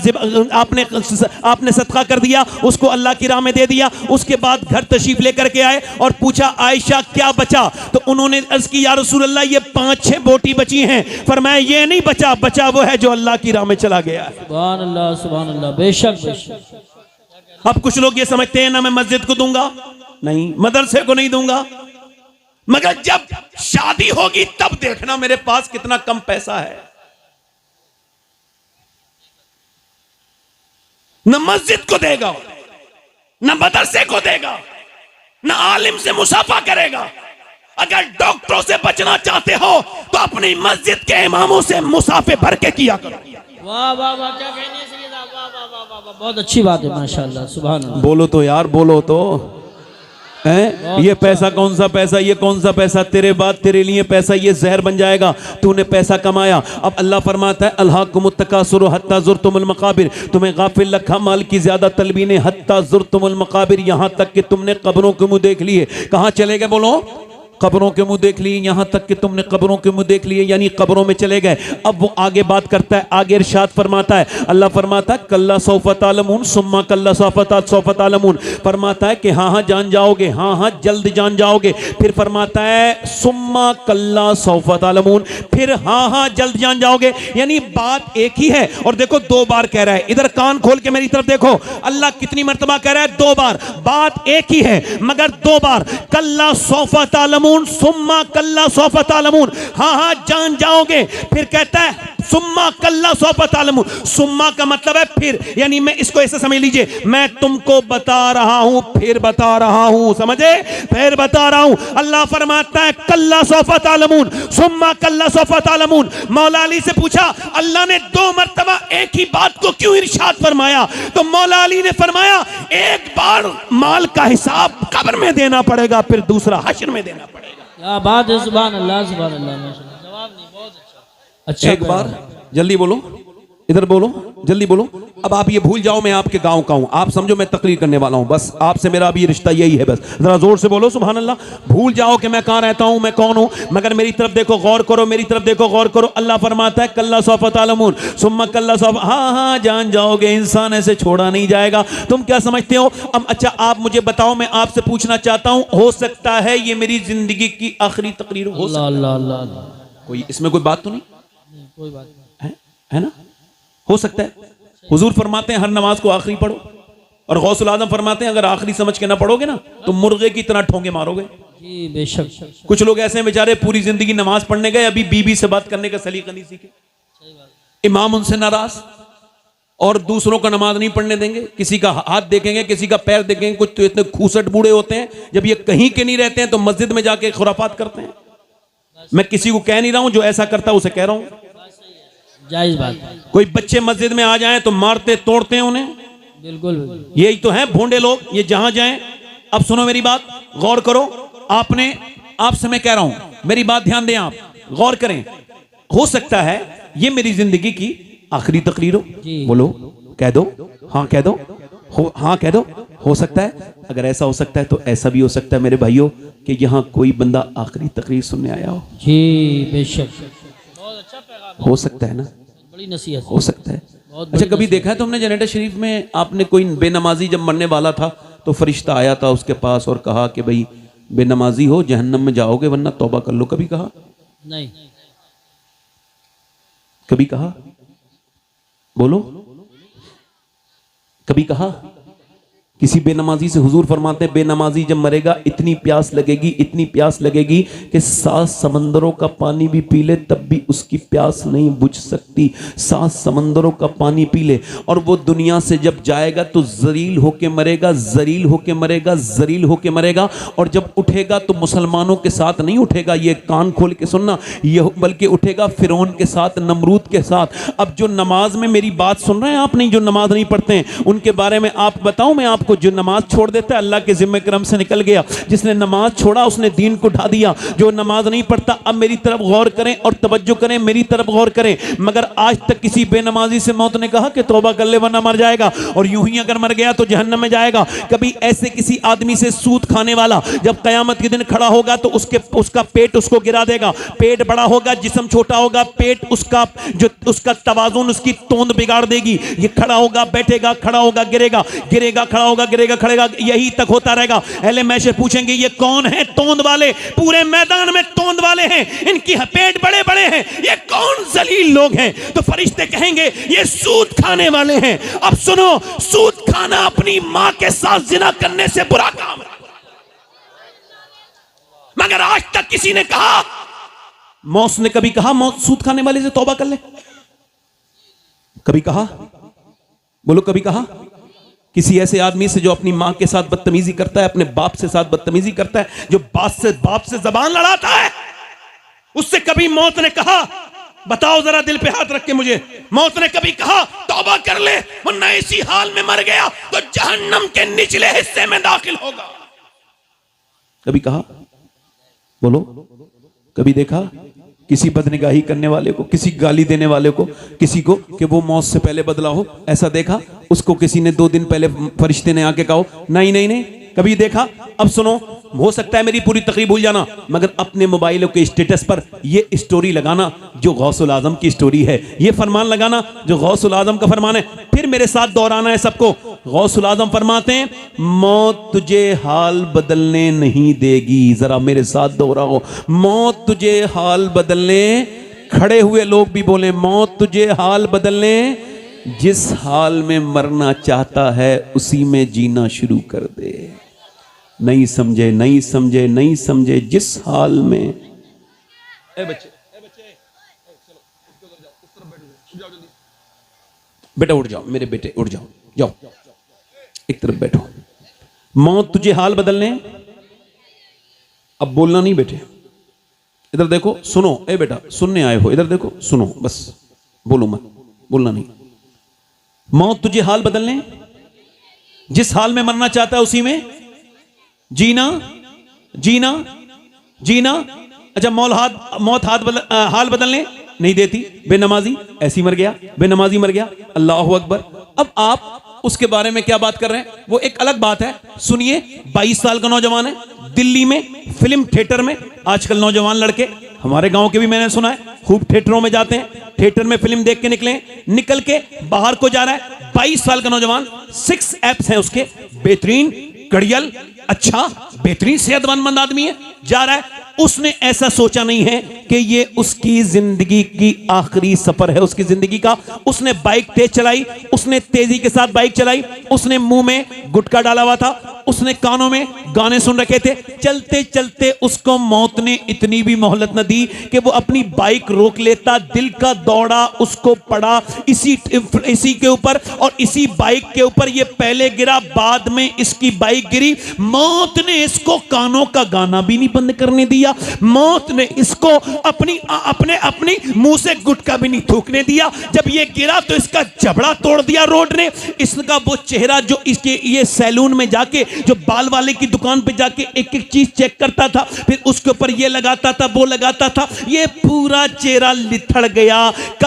आपने सदका कर दिया, उसको अल्लाह की राह में दे दिया। उसके बाद घर तशरीफ लेकर के आए और पूछा आयशा क्या बचा, तो उन्होंने अर्ज की या रसूल अल्लाह ये 5-6 बोटी बची हैं। फरमाया ये नहीं बचा, बचा वो है जो अल्लाह की राह में चला गया है। सुभान अल्लाह, बेशक बेशक। अब कुछ लोग ये समझते हैं ना मैं मस्जिद को दूंगा, नहीं मदरसे को नहीं दूंगा, मगर जब शादी होगी तब देखना मेरे पास कितना कम पैसा है। न मस्जिद को देगा, न मदरसे को देगा, न आलिम से मुसाफा करेगा। अगर डॉक्टरों से बचना चाहते हो तो अपनी मस्जिद के इमामों से मुसाफे भर के किया करो। वाह वाह वाह, क्या कहने सैयद साहब, वाह वाह वाह वाह वाह, बहुत अच्छी बात है माशाअल्लाह, सुभान अल्लाह। बोलो तो यार, बोलो तो है। ये पैसा कौन सा पैसा, ये कौन सा पैसा, तेरे बाद तेरे लिए पैसा ये जहर बन जाएगा। तूने पैसा कमाया, अब अल्लाह फरमाता है अल्हाकुमुत तकासुर हत्ता ज़ुरतुमुल मकाबिर, तुम्हें गाफिल रखा माल की ज्यादा तलबी ने, हत्ता ज़ुरतुमुल मकाबिर, यहां तक कि तुमने कब्रों के मुंह देख लिए। कहां चले गए बोलो, कब्रों के मुंह देख लिए, यहां तक कि तुमने कब्रों के मुंह देख लिए, यानी कब्रों में चले गए। अब वो आगे बात करता है, आगे इरशाद फरमाता है, अल्लाह फरमाता है कल्ला सौफा तालमून सुम्मा कल्ला सौफा तालमून, फरमाता है कि हाँ हाँ जान जाओगे, हाँ हाँ जल्द जान जाओगे। फिर फरमाता है सुम्मा कल्ला सौफा तालमून, फिर हाँ हाँ जल्द जान जाओगे, यानी बात एक ही है। और देखो 2 बार कह रहा है, इधर कान खोल के मेरी तरफ देखो, अल्लाह कितनी मर्तबा कह रहा है, 2 बार। बात एक ही है मगर 2 बार, कल्ला सौफा तालमून सुम्मा कल्ला सौफा तालमून, हाँ हाँ जान जाओगे। फिर कहता है सुम्मा कल्ला सौफा तालमून, सुम्मा का मतलब है फिर, यानी मैं इसको ऐसे समझ लीजिए, मैं तुमको बता रहा हूं फिर बता रहा हूं, समझे, फिर बता रहा हूं। अल्लाह फरमाता है कल्ला सौफा तालमून सुम्मा कल्ला सौफा तालमून। मौला अली से पूछा अल्लाह ने 2 मर्तबा एक ही बात को क्यों इरशाद फरमाया, तो मौला अली ने फरमाया एक बार माल का हिसाब कब्र में देना पड़ेगा, फिर दूसरा हश्र में देना पड़ेगा। क्या बात है, सुभान अल्लाह सुभान अल्लाह, माशाअल्लाह। जवाब नहीं, बहुत अच्छा। एक बार जल्दी बोलो, इधर बोलो, जल्दी बोलो। अब आप ये भूल जाओ मैं आपके गांव का हूं, आप समझो मैं तकरीर करने वाला हूं, बस आपसे मेरा अभी रिश्ता यही है, बस जरा जोर से बोलो सुभान अल्लाह। भूल जाओ कि मैं कहां रहता हूं, मैं कौन हूं, मगर मेरी तरफ देखो, गौर करो, मेरी तरफ देखो, गौर करो। अल्लाह फरमाता है कल्ला सौफा तालमून सुम्मा कल्ला सौफा, हाँ हाँ जान जाओगे, इंसान ऐसे छोड़ा नहीं जाएगा। तुम क्या समझते हो? अब अच्छा आप मुझे बताओ, मैं आपसे पूछना चाहता हूं, हो सकता है ये मेरी जिंदगी की आखिरी तकरीर हो, कोई इसमें कोई बात तो नहीं, कोई बात नहीं है ना, हो सकता है। हुजूर फरमाते हैं हर नमाज को आखिरी पढ़ो, और गौसुल आजम फरमाते हैं अगर आखिरी समझ के ना पढ़ोगे ना तो मुर्गे की तरह ठोंगे मारोगे। जी बेशक। कुछ लोग ऐसे हैं बेचारे पूरी जिंदगी नमाज पढ़ने गए, अभी बीबी से बात करने का सलीका नहीं सीखे, इमाम उनसे नाराज, और दूसरों का नमाज नहीं पढ़ने देंगे, किसी का हाथ देखेंगे, किसी का पैर देखेंगे। कुछ तो इतने खूसट बूढ़े होते हैं, जब ये कहीं के नहीं रहते हैं तो मस्जिद में जाके खुराफात करते हैं। मैं किसी को कह नहीं रहा हूं, जो ऐसा करता है उसे कह रहा हूं, जायज बात। कोई बच्चे मस्जिद में आ जाएं तो मारते तोड़ते हैं उन्हें, बिल्कुल यही तो है भोंडे लोग, ये जहां जाएं। अब सुनो मेरी बात, गौर करो, आपसे मैं कह रहा हूं, मेरी बात ध्यान दें, आप गौर करें। हो सकता है ये मेरी जिंदगी की आखिरी तकरीर हो, बोलो, कह दो, हाँ कह दो, हाँ कह दो, हो सकता है। अगर ऐसा हो सकता है तो ऐसा भी हो सकता है मेरे भाइयों कि यहाँ कोई बंदा आखिरी तकरीर सुनने आया हो। जी बेशक, बहुत अच्छा पैगाम, हो सकता है ना, बड़ी नसीहत, हो सकता है। अच्छा कभी देखा है तुमने जनरेटर शरीफ में, आपने कोई बेनमाजी जब मरने वाला था तो फरिश्ता आया था उसके पास और कहा कि भाई बेनमाजी हो जहन्नम में जाओगे वरना तौबा कर लो, कभी कहा? नहीं। कभी कहा? बोलो, कभी कहा किसी बेनमाजी से? हुजूर फरमाते हैं बेनमाजी जब मरेगा इतनी प्यास लगेगी, इतनी प्यास लगेगी कि 7 समंदरों का पानी भी पी ले तब भी उसकी प्यास नहीं बुझ सकती। 7 समंदरों का पानी पी ले, और वो दुनिया से जब जाएगा तो जलील होके मरेगा, जलील होके मरेगा, जलील होके मरेगा। और जब उठेगा तो मुसलमानों के साथ नहीं उठेगा, ये कान खोल के सुनना, ये बल्कि उठेगा फिरौन के साथ, नमरूद के साथ। अब जो नमाज में मेरी बात सुन रहे हैं आप, नहीं जो नमाज नहीं पढ़ते हैं, उनके बारे में आप बताऊं मैं आपको को जो नमाज छोड़ देता है अल्लाह के जिम्मे करम से निकल गया। जिसने नमाज छोड़ा उसने दीन को ढा दिया। जो नमाज नहीं पढ़ता, अब मेरी तरफ गौर करें और तवज्जो करें, मेरी तरफ गौर करें, मगर आज तक किसी बेनमाजी से मौत ने कहा कि तौबा कर ले वरना मर जाएगा, और यूं ही अगर मर गया तो जहन्नम में जाएगा। कभी ऐसे किसी आदमी से सूद खाने वाला जब कयामत के दिन खड़ा होगा तो उसका पेट उसको गिरा देगा। पेट बड़ा होगा, जिस्म छोटा होगा, पेट उसका जो उसका तवाजुन, उसकी तोंद बिगाड़ देगी। ये खड़ा होगा, बैठेगा, खड़ा होगा, गिरेगा, गिरेगा, खड़ा होगा, गिरेगा, खड़ेगा, यही तक होता रहेगा। अहले महशर पूछेंगे ये कौन है तोंद वाले? पूरे मैदान में तोंद वाले हैं, इनकी पेट बड़े बड़े हैं, ये कौन जलील लोग हैं? तो फरिश्ते कहेंगे ये सूद खाने वाले हैं। अब सुनो, सूद खाना अपनी मां के साथ जिना करने से बुरा काम है, मगर आज तक किसी ने कहा, मौस ने कभी कहा मौत सूद खाने वाले से तौबा कर ले? कभी कहा? बोलो कभी कहा? किसी ऐसे आदमी से जो अपनी मां के साथ बदतमीजी करता है, अपने बाप से साथ बदतमीजी करता है, जो बाप से जबान लड़ाता है, उससे कभी मौत ने कहा, बताओ जरा दिल पे हाथ रख के मुझे, मौत ने कभी कहा तौबा कर ले वरना इसी हाल में मर गया तो जहन्नम के निचले हिस्से में दाखिल होगा? कभी कहा? बोलो कभी देखा किसी बदनिगाही करने वाले को, किसी गाली देने वाले को, किसी को कि वो मौत से पहले बदला हो? ऐसा देखा? उसको किसी ने 2 दिन पहले फरिश्ते ने आके कहा? नहीं नहीं नहीं, कभी देखा? अब सुनो, हो सकता है मेरी पूरी तकरीर भूल जाना, मगर अपने मोबाइलों के स्टेटस पर ये स्टोरी लगाना जो गौसुल आजम की स्टोरी है, ये फरमान लगाना जो गौसुल आजम का फरमान है, फिर मेरे साथ दोहराना है सबको। गौसुल आजम फरमाते हैं मौत तुझे हाल बदलने नहीं देगी। जरा मेरे साथ दोहराओ, मौत तुझे हाल बदलने, खड़े हुए लोग भी बोले मौत तुझे हाल बदलने, जिस हाल में मरना चाहता है उसी में जीना शुरू कर दे। नहीं समझे, नहीं समझे, नहीं समझे, जिस हाल में। ए बच्चे बेटा उठ जाओ, मेरे बेटे उठ जाओ, जाओ एक तरफ बैठो। मौत तुझे हाल बदलने, अब बोलना नहीं बेटे, इधर देखो, सुनो। ए बेटा सुनने आए हो, इधर देखो, सुनो, बस बोलो मत, बोलना नहीं। मौत तुझे हाल बदलने, जिस हाल में मरना चाहता है उसी में जीना, जीना, जीना। अच्छा मौत हाल बदलने नहीं देती। बेनमाजी ऐसी मर गया, बेनमाजी मर गया, अल्लाह अकबर। अब आप उसके बारे में क्या बात कर रहे हैं वो एक अलग बात है। सुनिए, 22 साल का नौजवान है, दिल्ली में फिल्म थिएटर में, आजकल नौजवान लड़के, हमारे गांव के भी मैंने सुना है, खूब थिएटरों में जाते हैं, थिएटर में फिल्म देख के निकल के बाहर को जा रहा है। 22 साल का नौजवान, 6 एप्स हैं उसके, बेहतरीन, कड़ियल, अच्छा बेहतरीन सेहतमंद आदमी है, जा रहा है। उसने ऐसा सोचा नहीं है कि ये उसकी जिंदगी की आखिरी सफर है, उसकी जिंदगी का। उसने बाइक तेज चलाई, उसने तेजी के साथ बाइक चलाई, उसने मुंह में गुटखा डाला हुआ था, उसने कानों में गाने सुन रखे थे। चलते चलते उसको मौत ने इतनी भी मोहलत न दी कि वो अपनी बाइक रोक लेता। दिल का दौड़ा उसको पड़ा इसी के ऊपर, और इसी बाइक के ऊपर ये पहले गिरा, बाद में इसकी बाइक गिरी। मौत ने इसको कानों का गाना भी नहीं बंद करने दिया, मौत ने इसको अपनी मुंह से गुटखा भी नहीं थूकने दिया। जब ये गिरा तो इसका जबड़ा तोड़ दिया रोड ने। इसका वो चेहरा जो इसके ये सैलून में जाके, जो बाल वाले की दुकान पे जाके एक एक चीज चेक करता था, फिर उसके ऊपर ये लगाता था, वो लगाता था, ये पूरा चेहरा लिथड़ गया।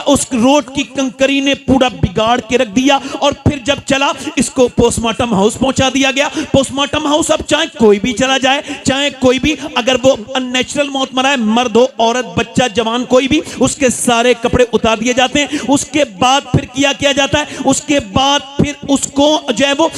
उस रोड की कंकरी ने पूरा बिगाड़ के रख दिया। और फिर जब चला, इसको पोस्टमार्टम हाउस पहुंचा दिया गया। पोस्टमार्टम हाउस, अब चाहे कोई भी चला जाए, चाहे कोई भी, अगर वो अननेचुरल मौत मरा है, मर्द हो, औरत, बच्चा, जवान, कोई भी, उसके सारे कपड़े उतार दिए जाते हैं। उसके बाद फिर किया जाता है, उसके बाद फिर उसको जो है वो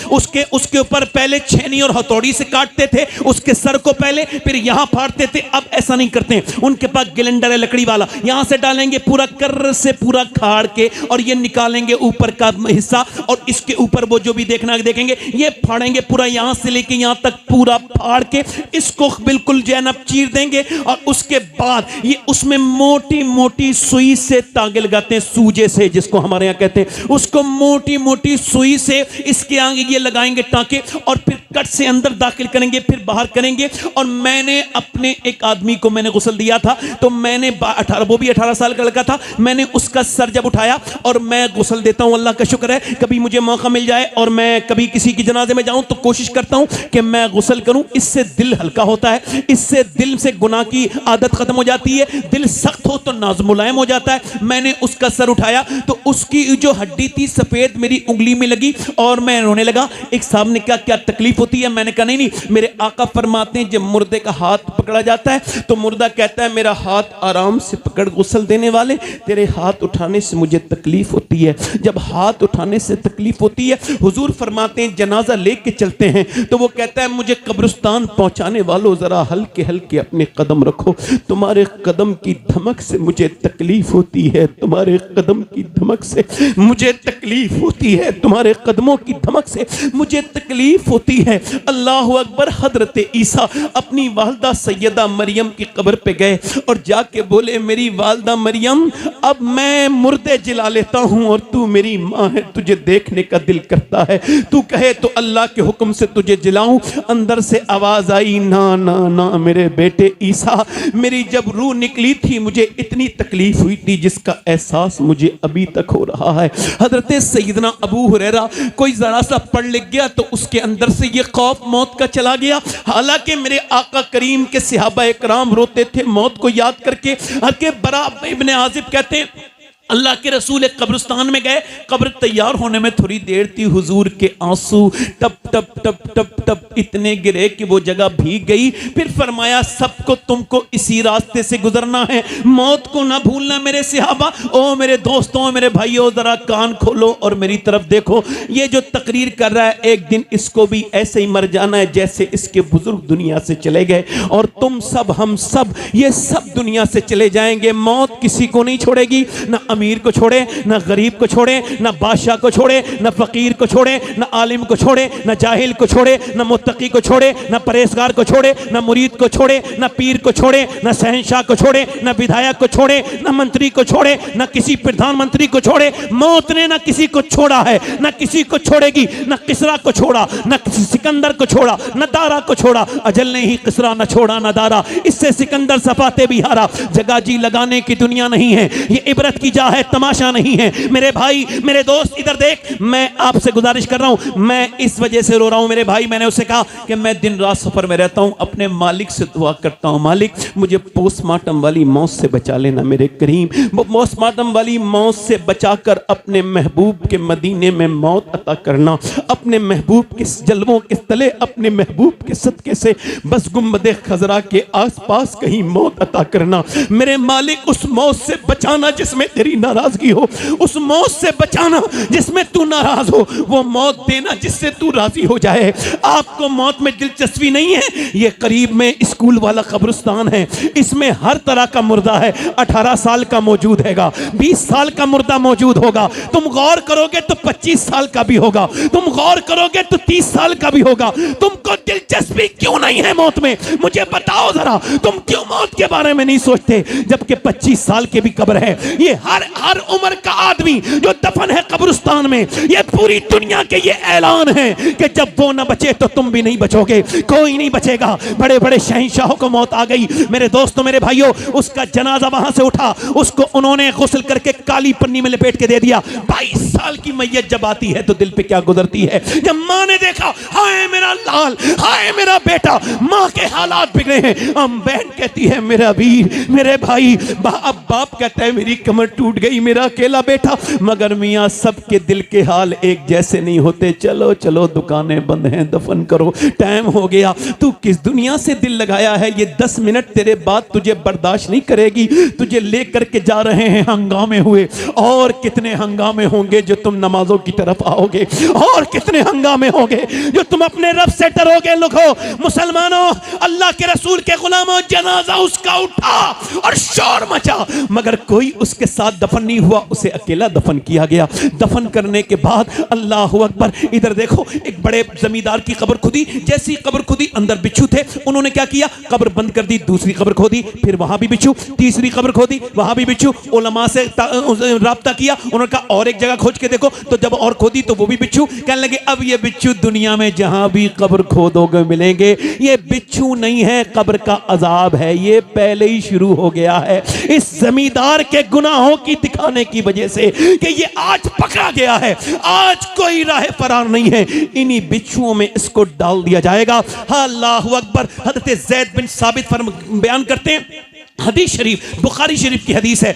उसके ऊपर पहले छेनी और हथौड़ी से काटते थे, उसके सर को पहले, फिर यहां फाड़ते थे। अब ऐसा नहीं करते हैं, उनके पास ग्लेंडर है लकड़ी वाला, यहां से डालेंगे पूरा कर्र से पूरा खाड़ के, और ये निकालेंगे ऊपर का हिस्सा, और इसके ऊपर वो जो भी देखना देखेंगे, ये फाड़ेंगे पूरा, यहां से लेके यहां तक पूरा फाड़ के इसको बिल्कुल जैनब चीर देंगे। और उसके बाद ये उसमें मोटी मोटी सुई से तागे लगाते हैं, सूजे से जिसको हमारे यहां कहते हैं, उसको मोटी मोटी सुई से इसके आगे ये लगाएंगे टांके, और फिर कट से अंदर दाखिल करेंगे, फिर बाहर करेंगे। और मैंने अपने एक आदमी को मैंने गुस्ल दिया था, तो मैंने 18 साल का लड़का था, मैंने उसका सर जब उठाया, और मैं गुस्ल देता हूं, अल्लाह का शुक्र है कभी मुझे मौका मिल जाए और मैं कभी किसी की जनाजे में जाऊं तो कोशिश करता हूं कि मैं गुस्ल करूं। इससे दिल हल्का होता है, इससे दिल से गुनाह की आदत खत्म हो जाती है, दिल सख्त हो तो नाज मुलायम हो जाता है। मैंने उसका सर उठाया तो उसकी जो हड्डी थी सफेद मेरी उंगली में लगी और मैं रोने लगा। एक साहब ने कहा क्या तकलीफ होती है? मैंने कहा नहीं, मेरे आका फरमाते हैं जब मुर्दे का हाथ पकड़ा जाता है तो मुर्दा कहता है मेरा हाथ आराम से पकड़, गुस्ल देने वाले तेरे हाथ उठाने से मुझे तकलीफ होती है। जब हाथ उठाने से तकलीफ होती है, हुजूर फरमाते हैं जनाजा लेके चलते हैं तो वो कहता है मुझे कब्रिस्तान पहुंचाने वालों जरा हल्के हल्के अपने कदम रखो, तुम्हारे कदम की धमक से मुझे तकलीफ होती है, तुम्हारे कदम की धमक से मुझे तकलीफ होती है, तुम्हारे कदमों की धमक से मुझे तकलीफ होती है। अल्लाह अकबर। हजरत ईसा अपनी वालदा सैयदा मरियम की कब्र पे गए और जाके बोले मेरी वालदा मरियम अब मैं मुर्दे जिला लेता हूं और तू मेरी माँ है, तुझे देखने का दिल करता है, तू कहे तो अल्लाह के हुक्म से तुझे जिलाऊं। अंदर से आवाज आई ना ना ना मेरे बेटे ईसा, मेरी जब रूह निकली थी मुझे इतनी तकलीफ हुई थी जिसका एहसास मुझे अभी तक हो रहा है। हजरत सैयदना अबू हुरैरा कोई जरा सा पढ़ लिख गया तो उसके अंदर से ये खौफ मौत का चला गया। हालांकि मेरे आका करीम के सहाबा इकराम रोते थे मौत को याद करके। हके बरा इब्ने आजिब कहते हैं अल्लाह के रसूल एक कब्रिस्तान में गए, कब्र तैयार होने में थोड़ी देर थी, हुजूर के आंसू टप टप टप टप टप इतने गिरे कि वो जगह भीग गई। फिर फरमाया सबको तुमको इसी रास्ते से गुजरना है, मौत को ना भूलना मेरे सहाबा। ओ मेरे दोस्तों, मेरे भाइयों, जरा कान खोलो और मेरी तरफ देखो। ये जो तकरीर कर रहा है एक दिन इसको भी ऐसे ही मर जाना है जैसे इसके बुजुर्ग दुनिया से चले गए, और तुम सब हम सब ये सब दुनिया से चले जाएंगे। मौत किसी को नहीं छोड़ेगी, ना अमीर को छोड़े, ना गरीब को छोड़े, ना बादशाह को छोड़े, ना फकीर को छोड़े, ना आलिम को छोड़े, ना जाहिल को छोड़े, ना मुत्तकी को छोड़े, ना परहेजगार को छोड़े, ना मुरीद को छोड़े, ना पीर को छोड़े, ना शहंशाह को छोड़े, ना विधायक को छोड़े, ना मंत्री को छोड़े, ना किसी प्रधानमंत्री को छोड़े। मौत ने ना किसी को छोड़ा है, ना किसी को छोड़ेगी। ना किसरा को छोड़ा, ना किसी सिकंदर को छोड़ा, ना दारा को छोड़ा। अजल ने ही किसरा न छोड़ा ना दारा, इससे सिकंदर सफाते भी हारा। जगह जी लगाने की दुनिया नहीं है, ये इबरत की जा है, तमाशा नहीं है। मेरे भाई, मेरे दोस्त इधर देख, मैं आपसे गुजारिश कर रहा हूं, मैं इस वजह से रो रहा हूं मेरे भाई। मैंने उससे कहा कि मैं दिन रात सफर में रहता हूं, अपने मालिक से दुआ करता हूं, मालिक मुझे पोस्टमार्टम वाली मौत से बचा लेना मेरे करीम। वो पोस्टमार्टम वाली मौत से बचाकर अपने महबूब के मदीने में मौत अता करना, अपने महबूब के जलवों के तले, अपने महबूब के सदके से बस गुंबदे खजरा के आसपास कहीं मौत अता करना मेरे मालिक। उस मौत से बचाना जिसमें तेरी नाराजगी हो, उस मौत से बचाना जिसमें तू नाराज हो, वो मौत देना जिससे तू राजी हो जाए। आपको मौत में दिलचस्पी नहीं है, ये करीब में स्कूल वाला कब्रिस्तान है, इसमें हर तरह का मुर्दा है। 18 साल का मौजूद हैगा, 20 साल का मुर्दा मौजूद होगा, तुम गौर करोगे तो 25 साल का भी होगा, तुम गौर करोगे तो 30 साल का भी होगा। तुमको दिलचस्पी क्यों नहीं है मौत में? मुझे बताओ जरा, तुम क्यों मौत के बारे में नहीं सोचते? जबकि 25 साल के भी कब्र है। ये हर उम्र का आदमी जो दफन है कब्रिस्तान में, ये पूरी दुनिया के ये ऐलान है कि जब वो ना बचे तो तुम भी नहीं बचोगे, कोई नहीं बचेगा। बड़े बड़े शहंशाहों को मौत आ गई मेरे दोस्तों, मेरे भाइयों। उसका जनाजा वहां से उठा, उसको उन्होंने गुस्ल करके काली पन्नी में लपेट के दे दिया। 22 साल की मैयत जब आती है तो दिल पे क्या गुजरती है। जब मां ने देखा हाय मेरा लाल, हाय मेरा बेटा, मां के हालात बिगड़े हैं। हम बहन कहती है मेरा वीर, मेरे भाई। अब बाप कहता है मेरी कमर टूट गई, मेरा अकेला बेटा। मगर मियाँ सबके दिल के हाल एक जैसे नहीं होते। चलो चलो दुकानें बंद हैं, दफन करो, टाइम हो गया। तू किस दुनिया से दिल लगाया है? ये 10 मिनट तेरे बाद तुझे बर्दाश्त नहीं करेगी। तुझे लेकर के जा रहे हैं, हंगामे हुए, और कितने हंगामे होंगे जो तुम नमाजों की तरफ आओगे, और कितने हंगामे होंगे जो तुम अपने रब से डरोगे। लोगों, मुसलमानों, अल्लाह के रसूल के गुलामों, जनाजा उसका उठा और शोर मचा, मगर कोई उसके साथ दफन नहीं हुआ, उसे अकेला दफन किया गया। दफन करने के बाद अल्लाह अकबर, इधर देखो एक बड़े जमींदार की कब्र खुदी, जैसी कब्र खुदी अंदर बिच्छू थे, उन्होंने क्या किया, कब्र बंद कर दी, दूसरी कब्र खोदी, फिर वहां भी बिच्छू, तीसरी कब्र खोदी, वहां भी बिच्छू। उलमा से राब्ता किया, उन्होंने कहा और एक जगह खोज के देखो, तो जब और खोदी तो वो भी बिच्छू। कहने लगे अब ये बिच्छू दुनिया में जहां भी कब्र खोदोगे मिलेंगे, ये बिच्छू नहीं है, कब्र का अजाब है, ये पहले ही शुरू हो गया है इस जमींदार के गुनाहों की दिखाने की वजह से कि ये आज पकड़ा गया है, आज कोई राह फरार नहीं है, इन्हीं बिच्छुओं में इसको डाल दिया जाएगा। अल्लाहु अकबर। हज़रत ज़ैद बिन साबित बयान करते हैं, हदीस शरीफ बुखारी शरीफ की हदीस है,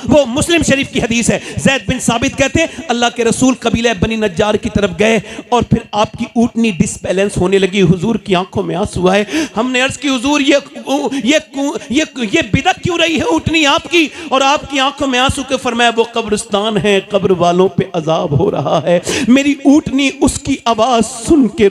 वो मुस्लिम शरीफ की हदीस है। ज़ैद बिन साबित कहते हैं अल्लाह के रसूल कबीला बनी नज्जार की तरफ गए और फिर आपकी ऊँटनी डिसबैलेंस होने लगी, हुजूर की आंखों में आंसू आए। हमने अर्ज की हुजूर ये बिदअत क्यों रही है ऊँटनी आपकी और आपकी आंखों में आंसू के? फरमाया वो कब्रिस्तान है, कब्र वालों पे अजाब हो रहा है, मेरी ऊँटनी उसकी आवाज सुन के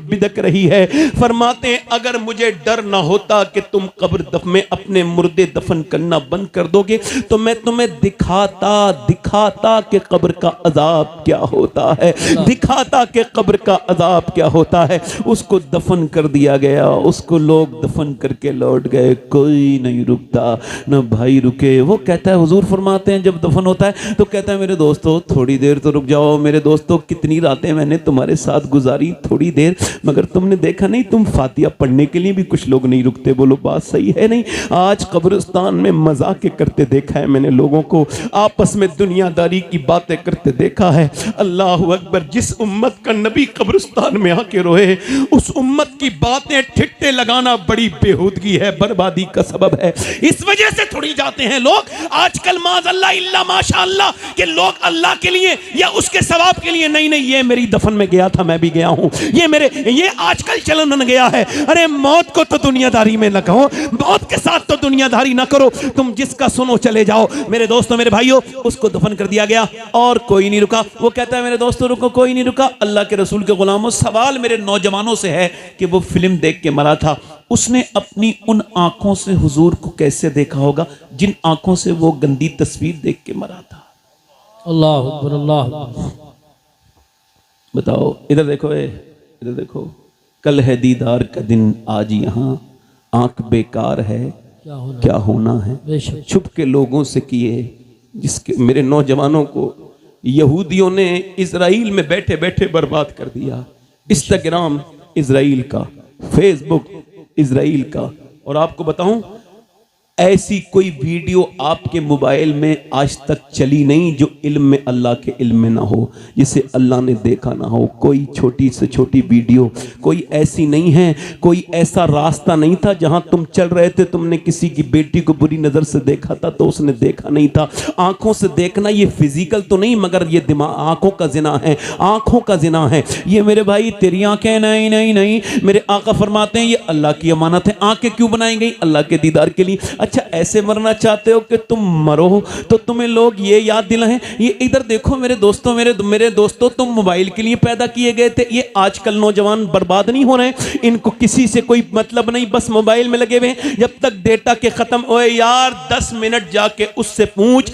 बिदक रही है। फरमाते हैं अगर मुझे डर ना होता कि तुम कब्र में अपने मुर्दे दफन करना बंद कर दोगे तो मैं तुम्हें दिखाता कि कब्र का अजाब क्या होता है, दिखाता कि कब्र का अजाब क्या होता है। उसको दफन कर दिया गया, उसको लोग दफन करके लौट गए, कोई नहीं रुकता, न भाई रुके। वो कहता है, हुजूर फरमाते हैं जब दफन होता है तो कहता है मेरे दोस्तों थोड़ी देर तो रुक जाओ, मेरे दोस्तों कितनी रातें मैंने तुम्हारे साथ गुजारी, थोड़ी देर, मगर तुमने देखा नहीं तुम फातिहा पढ़ने के लिए भी कुछ लोग नहीं रुकते। बोलो बात सही है नहीं? आज कब्रिस्तान में मजाक करते देखा है मैंने, लोगों को आपस में दुनियादारी की बातें करते देखा है। अल्लाह अकबर। जिस उम्मत का नबी कब्रिस्तान में आके रोए, उस उम्मत की बातें ठिट्टे लगाना बड़ी बेहूदगी है, बर्बादी का सबब है। इस वजह से थोड़ी जाते हैं लोग आजकल माज़अल्लाह इल्ला माशाअल्लाह कि लोग अल्लाह के लिए या उसके सवाब के लिए, नहीं ये मेरी दफन में गया था, मैं भी गया हूं, ये आजकल चलन बन गया है। अरे मौत को तो दुनियादारी में लगाओ, मौत के साथ तो दुनियादारी ना करो, तुम जिसका सुनो चले जाओ। मेरे दोस्तों मेरे भाइयों, उसको दफन कर दिया गया और कोई नहीं रुका। वो कहता है मेरे दोस्तों रुको, कोई नहीं रुका। अल्लाह के रसूल के गुलामों, सवाल मेरे नौजवानों से है कि वो फिल्म देख के मरा था, उसने अपनी उन आंखों से हुजूर को कैसे देखा होगा जिन आंखों से वो गंदी तस्वीर देख के मरा था? अल्लाह अकबर, अल्लाह। बताओ, इधर देखो, इधर देखो, कल है दीदार का दिन, आज यहाँ आंख बेकार है, क्या होना है। छुप के लोगों से किए, जिसके मेरे नौजवानों को यहूदियों ने इजराइल में बैठे बैठे बर्बाद कर दिया। इंस्टाग्राम इजराइल का, फेसबुक इजराइल का। और आपको बताऊं, ऐसी कोई वीडियो आपके मोबाइल में आज तक चली नहीं जो इल्म में, अल्लाह के इल्म में ना हो, जिसे अल्लाह ने देखा ना हो। कोई छोटी से छोटी वीडियो कोई ऐसी नहीं है, कोई ऐसा रास्ता नहीं था जहां तुम चल रहे थे, तुमने किसी की बेटी को बुरी नज़र से देखा था तो उसने देखा नहीं था। आंखों से देखना ये फिजिकल तो नहीं, मगर ये दिमाग, आंखों का जिना है, आंखों का जिना है ये। मेरे भाई तेरी आंखें नहीं नहीं नहीं, मेरे आका फरमाते हैं ये अल्लाह की अमानत है। आंखें क्यों बनाई गई? अल्लाह के दीदार के लिए। अच्छा, ऐसे मरना चाहते हो कि तुम मरो तो तुम्हें लोग ये याद दिलाएं। ये इधर देखो मेरे दोस्तों, मेरे दोस्तों, तुम मोबाइल के लिए पैदा किए गए थे। ये आजकल नौजवान बर्बाद नहीं हो रहे हैं, इनको किसी से कोई मतलब नहीं, बस मोबाइल में लगे हुए हैं। जब तक डेटा के खत्म ओए यार 10 मिनट जाके उससे पूछ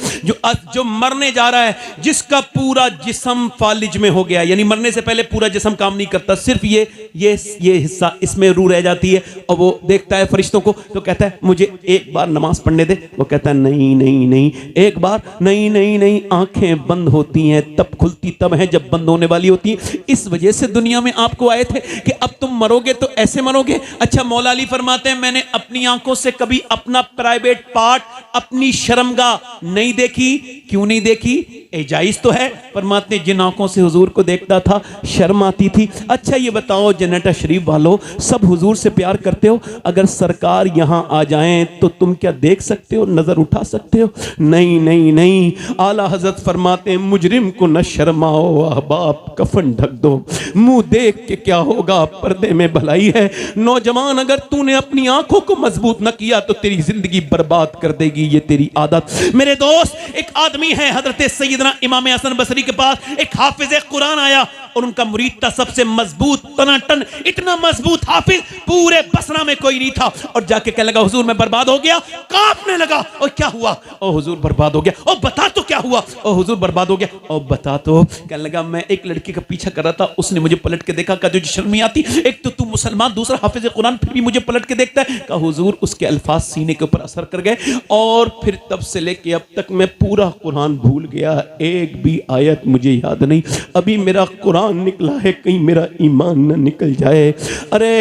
जो मरने जा रहा है, जिसका पूरा जिस्म फालिज में हो गया, यानी मरने से पहले पूरा जिस्म काम नहीं करता, सिर्फ ये हिस्सा इसमें रूह रह जाती है, और वो देखता है फरिश्तों को तो कहता है मुझे एक बार नमाज पढ़ने दे। वो कहता है नहीं नहीं नहीं, एक बार नहीं नहीं नहीं। आंखें बंद होती हैं तब खुलती तब है जब बंद होने वाली होती है। इस वजह से दुनिया में आपको आए थे कि अब तुम मरोगे तो ऐसे मरोगे। अच्छा, मौला अली फरमाते हैं मैंने अपनी आंखों से कभी अपना प्राइवेट पार्ट, अपनी शर्मगाह नहीं देखी। क्यों नहीं देखी? जायज तो है, फरमाते जिन आंखों से हुजूर को देखता था शर्म आती थी। अच्छा ये बताओ जन्नत शरीफ वालों, सब हुजूर से प्यार करते हो, अगर सरकार यहाँ आ जाएं तो तुम क्या देख सकते हो, नजर उठा सकते हो? नहीं नहीं नहीं। आला हजरत फरमाते हैं मुजरिम को न शर्माओ, अहबाब कफन ढक दो, मुंह देख के क्या होगा, पर्दे में भलाई है। नौजवान, अगर तूने अपनी आंखों को मजबूत न किया तो तेरी जिंदगी बर्बाद कर देगी ये तेरी आदत। मेरे दोस्त, एक आदमी है हजरत सैयदना इमाम हसन बसरी के पास, एक हाफिज कुरान आया, और उनका मुरीद था सबसे मजबूत टनाटन, इतना मजबूत हाफिज पूरे बसरा में कोई नहीं था। और जाके कहने लगा हुजूर मैं बर्बाद हो गया, कांपने लगा। और क्या हुआ? ओ हुजूर बर्बाद हो गया। ओ बता तो क्या हुआ? ओ हुजूर बर्बाद हो गया। ओ बता तो। कहने लगा मैं एक लड़की का पीछा कर रहा था, उसने मुझे पलट के देखा, कहा तुझे शर्म नहीं आती? एक तो तू मुसलमान, दूसरा हाफिज कुरान, फिर भी मुझे पलट के देखता है। कहा हुजूर उसके अल्फाज सीने के ऊपर असर कर गए और फिर तब से लेके अब तक मैं पूरा कुरान भूल गया, एक भी आयत मुझे याद नहीं। अभी मेरा कुरान निकला है, कहीं मेरा ईमान न निकल जाए। अरे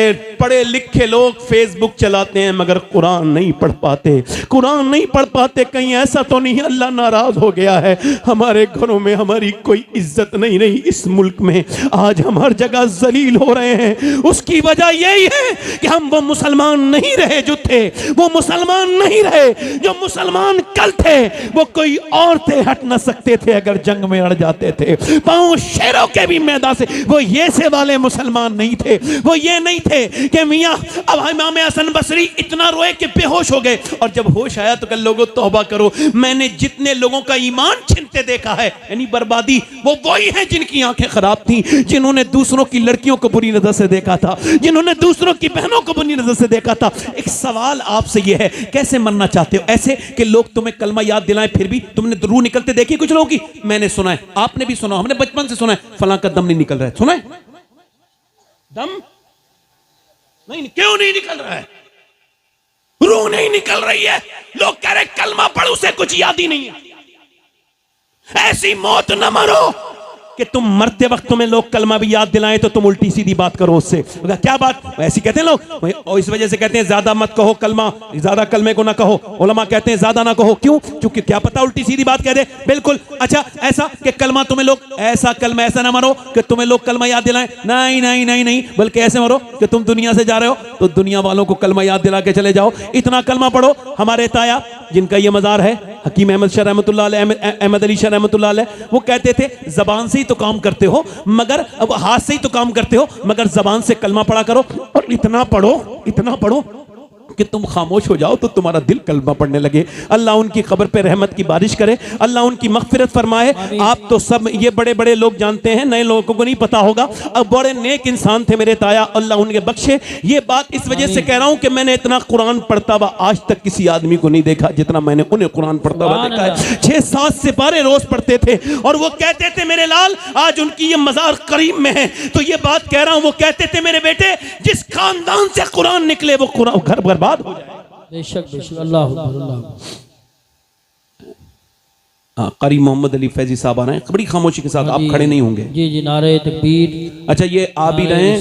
पढ़े लिखे लोग फेसबुक चलाते हैं मगर कुरान नहीं पढ़ पाते, कुरान नहीं पढ़ पाते। कहीं ऐसा तो नहीं अल्लाह नाराज हो गया है? हमारे घरों में हमारी कोई इज्जत नहीं रही, इस मुल्क में आज हम हर जगह जलील हो रहे हैं। उसकी वजह यही है कि हम वो मुसलमान नहीं रहे जो थे, वो मुसलमान नहीं रहे जो मुसलमान कल थे। वो कोई और थे, हट न सकते थे अगर जंग में अड़ जाते थे, पांव शेरों के भी मैदान से। वो ये से वाले मुसलमान नहीं थे, वो ये नहीं थे कि मियां अब इमाम हसन बसरी इतना रोए कि बेहोश हो गए। और जब होश आया तो कल लोगों तौबा करो, मैंने जितने लोगों का ईमान छिनते देखा है, यानी बर्बादी, वो वही हैं जिनकी आंखें खराब थी, जिन्होंने दूसरों की लड़कियों को बुरी नजर से देखा था, जिन्होंने दूसरों की बहनों को बुरी नजर से देखा था। एक सवाल आपसे यह है, कैसे मरना चाहते हो? ऐसे कि लोग तुम्हें कलमा याद दिलाएं फिर भी तुमने रूह निकलते देखी कुछ लोगों की? मैंने सुना है, आपने भी सुना, हमने बचपन से सुना है फलां का दम नहीं निकल रहा है। सुना है? दम नहीं, क्यों नहीं निकल रहा है? रूह नहीं निकल रही है। लोग कह रहे कलमा पढ़, उसे कुछ याद ही नहीं है। ऐसी मौत न मरो कि तुम मरते वक्त तुम्हें लोग कलमा भी याद दिलाएं तो तुम उल्टी सीधी बात करो उससे। क्या बात? ऐसी कहते हैं लोग, और इस वजह से कहते हैं ज्यादा मत कहो कलमा, ज्यादा कलमे को ना कहो। उलमा कहते हैं ज्यादा ना कहो, क्यों? क्योंकि क्या पता उल्टी सीधी बात कह दे। बिल्कुल। अच्छा ऐसा कि कलमा तुम्हें लोग, ऐसा कलमा ऐसा ना मरो कि तुम्हें लोग कलमा याद दिलाएं, नहीं नहीं नहीं नहीं, बल्कि ऐसे मरो कि तुम दुनिया से जा रहे हो तो दुनिया वालों को कलमा याद दिला के चले जाओ। इतना कलमा पढ़ो। हमारे ताया जिनका ये मजार है, हकीम अहमद शाह रहमतुल्लाह अलैह, अहमद अली शाह रहमतुल्लाह अलैह, वो कहते थे जबान से ही तो काम करते हो, मगर अब हाथ से ही तो काम करते हो, मगर जबान से कलमा पढ़ा करो। और इतना पढ़ो कि तुम खामोश हो जाओ तो तुम्हारा दिल कलमा पढ़ने लगे। अल्लाह उनकी कब्र पे रहमत की बारिश करे, अल्लाह उनकी मगफिरत फरमाए। आप तो सब ये बड़े बड़े लोग जानते हैं, नए लोगों को नहीं पता होगा। अब बड़े नेक इंसान थे मेरे ताया, अल्लाह उनके बख्शे। ये बात इस वजह से कह रहा हूं कि मैंने इतना कुरान पढ़ता हुआ आज तक किसी आदमी को नहीं देखा जितना मैंने उन्हें कुरान पढ़ता हुआ देखा है। 6-7 सिपारे रोज पढ़ते थे और वो कहते थे मेरे लाल आज उनकी ये मजार करीम में है। तो ये बात कह रहा हूं, वो कहते थे मेरे बेटे जिस खानदान से कुरान निकले वो कुरान घर बर्बाद हो जाए। बेशक बेशक। अल्लाह अल्लाह। कारी मोहम्मद अली फैजी साहब आ रहे हैं, बड़ी खामोशी के साथ। आप खड़े नहीं होंगे? जी जी। नारे तकबीर। अच्छा ये आ भी रहे हैं,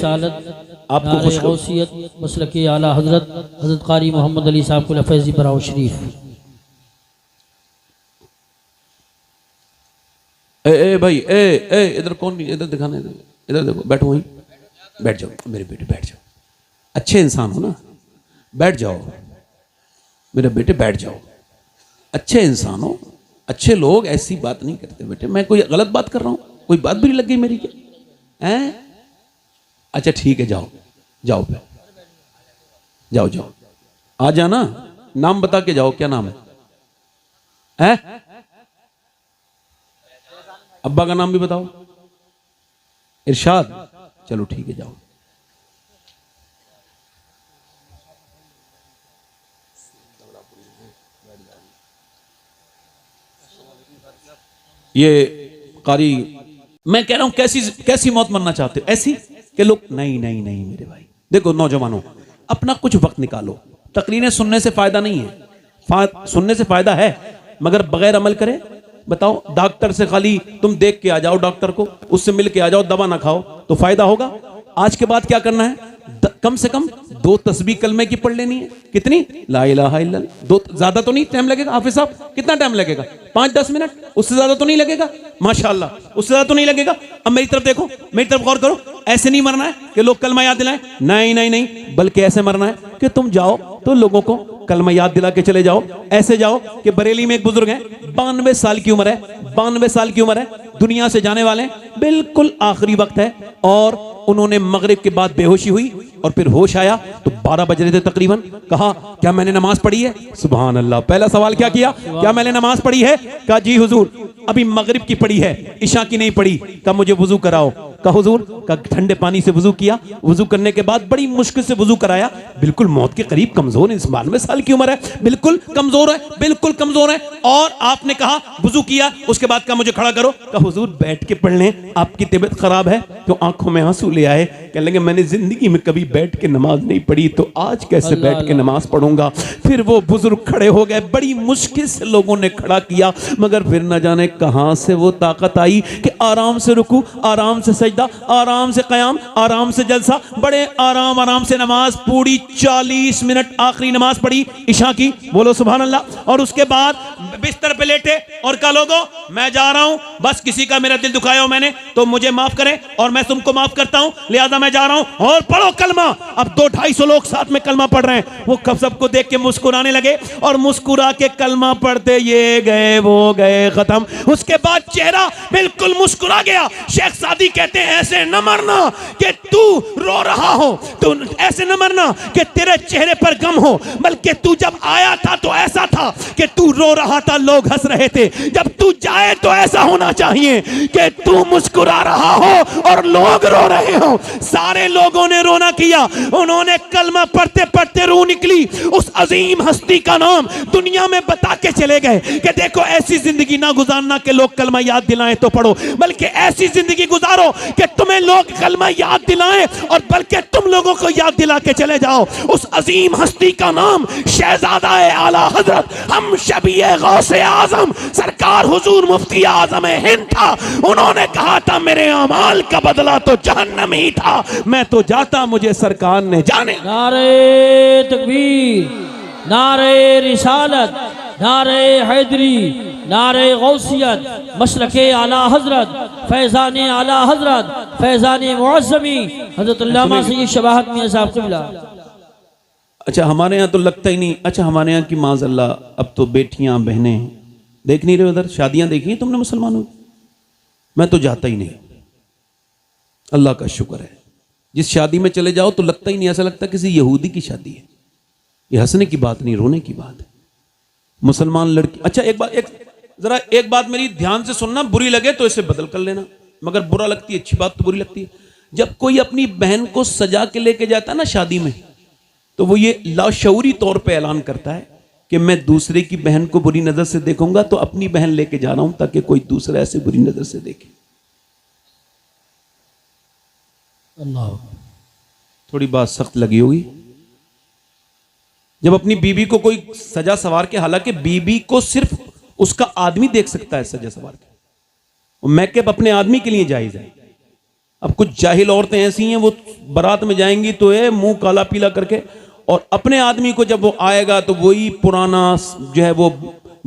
आपको खुश गौसियत मसलके आला हजरत कारी मोहम्मद अली साहब को फैजी बराओ शरीफ। ए भाई ए इधर कौन भी, इधर दिखाने, इधर देखो, बैठो वहीं, बैठ जाओ मेरे बेटे, बैठ जाओ। अच्छे इंसान हो ना, बैठ जाओ मेरे बेटे, बैठ जाओ। अच्छे इंसान हो, अच्छे लोग ऐसी बात नहीं करते बेटे। मैं कोई गलत बात कर रहा हूं? कोई बात बुरी लग गई मेरी क्या? हैं? अच्छा ठीक है, जाओ जाओ जाओ जाओ, आ जाना। नाम बता के जाओ, क्या नाम है? हैं? अब्बा का नाम भी बताओ। इरशाद। चलो ठीक है, जाओ। ये कारी, मैं कह रहा हूं कैसी मौत मरना चाहते हो? ऐसी कि लोग नहीं नहीं नहीं मेरे भाई। देखो नौजवानों, अपना कुछ वक्त निकालो। तकरीरें सुनने से फायदा नहीं है, सुनने से फायदा है मगर बगैर अमल करे। बताओ, डॉक्टर से खाली तुम देख के आ जाओ, डॉक्टर को उससे मिल के आ जाओ, दवा ना खाओ तो फायदा होगा? आज के बाद क्या करना है? कम से कम 2 तस्बीह कलमे की पढ़ लेनी है। कितनी? ला इलाहा इल्लल्लाह। 2, ज्यादा तो नहीं टाइम लगेगा हाफिज साहब? कितना टाइम लगेगा? 5-10 मिनट, उससे ज्यादा तो नहीं लगेगा? माशाअल्लाह, उससे ज्यादा तो नहीं लगेगा। अब मेरी तरफ देखो, मेरी तरफ गौर करो। ऐसे नहीं मरना है कि लोग कलमा याद दिलाएं, नहीं नहीं नहीं, बल्कि ऐसे मरना है कि तुम जाओ तो लोगों को कलमा याद दिला के चले जाओ। ऐसे जाओ कि बरेली में एक बुजुर्ग है, 92 साल की उम्र है, 92 साल की उम्र है, दुनिया से जाने वाले, बिल्कुल आखिरी वक्त है, और उन्होंने मगरिब के बाद बेहोशी हुई और फिर होश आया तो 12 बज रहे थे तकरीबन। कहा क्या मैंने नमाज पढ़ी है? सुभान अल्लाह। पहला सवाल क्या किया? क्या मैंने नमाज पढ़ी है? कहा जी हुजूर। अभी मगरिब की पड़ी है, इशा की नहीं पड़ी। कहा मुझे वुजू कराओ। कहा हुजूर, कहा ठंडे पानी से वुजू किया। वुजू करने के बाद बड़ी मुश्किल से वुजू कराया, बिल्कुल मौत के करीब, कमजोर, 92 साल की उम्र है, बिल्कुल कमजोर है, बिल्कुल कमजोर है। और आपने कहा वुजू किया, उसके बाद कहा मुझे खड़ा करो। कहा हुजूर बैठ के पढ़ लें, आपकी तबीयत खराब है। तो आंखों में आंसू ले आए, कहने लगे मैंने जिंदगी में कभी बैठ के नमाज नहीं पढ़ी, तो आज कैसे बैठ के नमाज पढ़ूंगा। फिर वो बुजुर्ग खड़े हो गए, बड़ी मुश्किल से लोगों ने खड़ा किया, मगर फिर न जाने कहां से वो ताकत आई कि आराम से रुकू, आराम से सजदा, आराम से कयाम, आराम से जलसा, बड़े आराम से नमाज पूरी 40 मिनट आखिरी नमाज पढ़ी इशा की, बोलो सुभान अल्लाह। और उसके बाद बिस्तर पे लेटे और कहा लोगों मैं जा रहा हूं, बस किसी का मेरा दिल दुखाया हो मैंने तो मुझे माफ करें और मैं तुमको माफ करता हूं, लिहाजा मैं जा रहा हूं और पढ़ो कलमा। अब 200-250 लोग साथ में कलमा पढ़ रहे हैं। वो कब सबको देख के मुस्कुराने लगे और मुस्कुरा के कलमा पढ़ते ये गए वो गए खत्म। उसके बाद चेहरा बिल्कुल मुस्कुरा गया। शेख सादी कहते हैं ऐसे न मरना कि तू रो रहा हो, तू ऐसे न मरना कि तेरे चेहरे पर गम हो, बल्कि तू जब आया था तो ऐसा था कि तू रो रहा था, लोग हंस रहे थे। जब तू जाए तो ऐसा होना चाहिए कि तू मुस्कुरा रहा हो और लोग रो रहे हो। सारे लोगों ने रोना किया, उन्होंने कलमा पढ़ते पढ़ते रूह निकली। उस अजीम हस्ती का नाम दुनिया में बता के चले गए कि देखो ऐसी जिंदगी ना गुजारना कि लोग कलमा याद दिलाएं तो पढ़ो, बल्कि ऐसी जिंदगी गुजारो कि तुम्हें लोग कलमा याद दिलाएं और बल्कि तुम लोगों को याद दिला के चले जाओ। उस अजीम हस्ती का नाम शहजादा आला हजरत हम शबीए गौसे आजम सरकार हुजूर मुफ्ती आजम हिंद था। उन्होंने कहा था मेरे अमाल का बदला तो जहन्नम ही था, मैं तो जाता मुझे सरकार ने जाने। नारे तकबीर, नारे रिसालत, नारे हैदरी, नारे गौसियत, मसलके आला हजरत, फैज़ाने आला हजरत, फैज़ाने मुअज़्ज़मी हजरत अल्लामा सय्यद शबाहत मियां साहब क़िबला। अच्छा हमारे यहाँ तो लगता ही नहीं। अच्छा हमारे यहाँ की माज़अल्लाह अब तो बेटियां बहनें देख नहीं रहे, उधर शादियां देखी तुमने मुसलमानों की? मैं तो जाता ही नहीं। अल्लाह का शुक्र है, जिस शादी में चले जाओ तो लगता ही नहीं, ऐसा लगता किसी यहूदी की शादी है। ये हंसने की बात नहीं, रोने की बात है। मुसलमान लड़की, अच्छा एक बात मेरी ध्यान से सुनना, बुरी लगे तो इसे बदल कर लेना, मगर बुरा लगती है, अच्छी बात तो बुरी लगती है। जब कोई अपनी बहन को सजा के लेके जाता है ना शादी में, तो वो ये लाशऊरी तौर पे ऐलान करता है कि मैं दूसरे की बहन को बुरी नजर से देखूंगा तो अपनी बहन लेके जा रहा हूं ताकि कोई दूसरा ऐसे बुरी नजर से देखे। अल्लाह, थोड़ी बात सख्त लगी होगी। जब अपनी बीबी को कोई सजा सवार के, हालांकि बीबी को सिर्फ उसका आदमी देख सकता है सजा सवार के, मैकअप अपने आदमी के लिए जायज है। अब कुछ जाहिल औरतें ऐसी हैं, वो बारात में जाएंगी तो है मुंह काला पीला करके, और अपने आदमी को जब वो आएगा तो वही पुराना जो है वो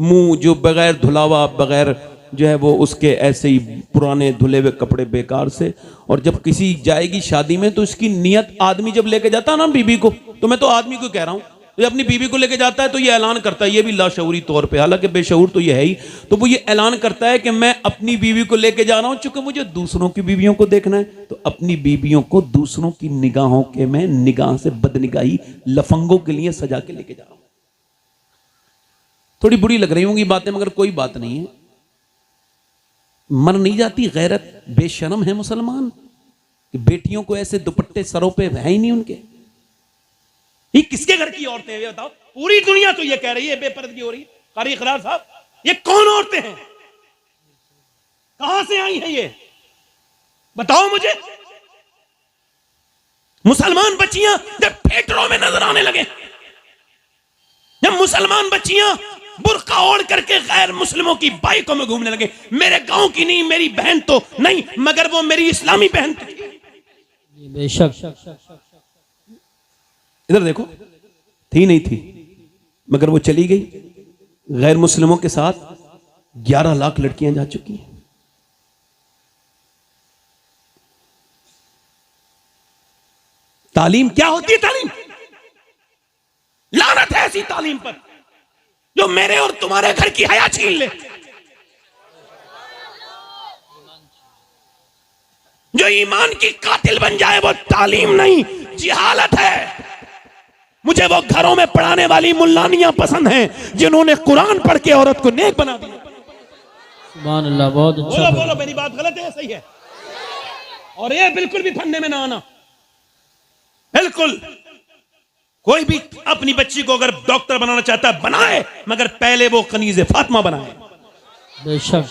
मुंह जो बगैर धुलावा, बगैर जो है वो उसके ऐसे ही पुराने धुले हुए कपड़े बेकार से। और जब किसी जाएगी शादी में तो इसकी नियत, आदमी जब लेके जाता है ना बीबी को, तो मैं तो आदमी को कह रहा हूं, तो अपनी बीबी को लेके जाता है तो ये ऐलान करता है, ये भी लाशऊरी तौर पे, हालांकि बेशऊर तो ये है ही, तो वो ये ऐलान करता है कि मैं अपनी बीवी को लेके जा रहा हूं, चूंकि मुझे दूसरों की बीवियों को देखना है, तो अपनी बीवियों को दूसरों की निगाहों के मैं निगाह से बदनिगाही लफंगों के लिए सजा के लेके जा रहा हूं। थोड़ी बुरी लग रही होंगी बातें, मगर कोई बात नहीं है, मर नहीं जाती गैरत। बेशर्म है मुसलमान कि बेटियों को ऐसे दुपट्टे सरों पे है ही नहीं उनके। ये किसके घर की औरतें हैं ये बताओ? पूरी दुनिया तो ये कह रही है बेपर्दगी हो रही है। कारी इकरार साहब, ये कौन औरतें हैं? कहां से आई हैं ये? बताओ मुझे। मुसलमान बच्चियां जब थिएटरों में नजर आने लगे, जब मुसलमान बच्चियां बुर्का ओढ़ करके गैर मुस्लिमों की बाइकों में घूमने लगे, मेरे गांव की नहीं, मेरी बहन तो नहीं, मगर वो मेरी इस्लामी बहन थी। बेशक इधर देखो, थी नहीं थी, मगर वो चली गई। गैर मुस्लिमों के साथ 11 लाख लड़कियां जा चुकी हैं। तालीम क्या होती है? तालीम लानत है ऐसी तालीम पर जो मेरे और तुम्हारे घर की हया छीन ले, जो ईमान की कातिल बन जाए। वो तालीम नहीं, जिहालत है। मुझे वो घरों में पढ़ाने वाली मुल्लानियां पसंद हैं जिन्होंने कुरान पढ़ के औरत को नेक बना दिया। सुभान अल्लाह, बहुत अच्छा। बोलो बोलो, मेरी बात गलत है या सही है? और ये बिल्कुल भी फंदे में ना आना, बिल्कुल। कोई भी अपनी बच्ची को अगर डॉक्टर बनाना चाहता है बनाए, मगर पहले वो कनीज़े फातिमा बनाए। बेशक।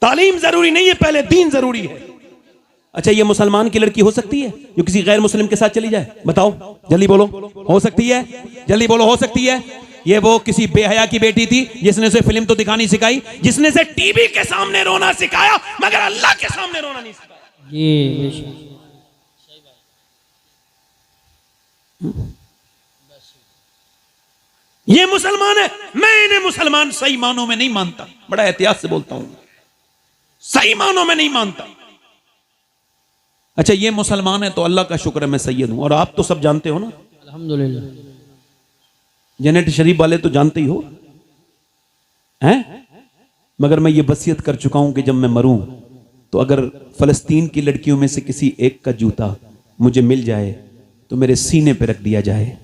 तालीम जरूरी नहीं है, पहले दीन जरूरी है। अच्छा, ये मुसलमान की लड़की हो सकती है जो किसी गैर मुस्लिम के साथ चली जाए? बताओ जल्दी बोलो, हो सकती है? जल्दी बोलो, हो सकती है? ये वो किसी बेहया की बेटी थी जिसने उसे फिल्म तो दिखानी सिखाई, जिसने उसे टीवी के सामने रोना सिखाया, मगर अल्लाह के सामने रोना नहीं सिखाया। जी बेशक। ये मुसलमान है। मैं इन्हें मुसलमान सही मानों में नहीं मानता, बड़ा एहतियात से बोलता हूं, सही मानों में नहीं मानता। अच्छा, ये मुसलमान है तो अल्लाह का शुक्र है मैं सैयद हूं। और आप तो सब जानते हो ना, अल्हम्दुलिल्लाह। जेनेट शरीफ वाले तो जानते ही हो हैं। मगर मैं ये वसीयत कर चुका हूं कि जब मैं मरूं तो अगर फलस्तीन की लड़कियों में से किसी एक का जूता मुझे मिल जाए तो मेरे सीने पे रख दिया जाए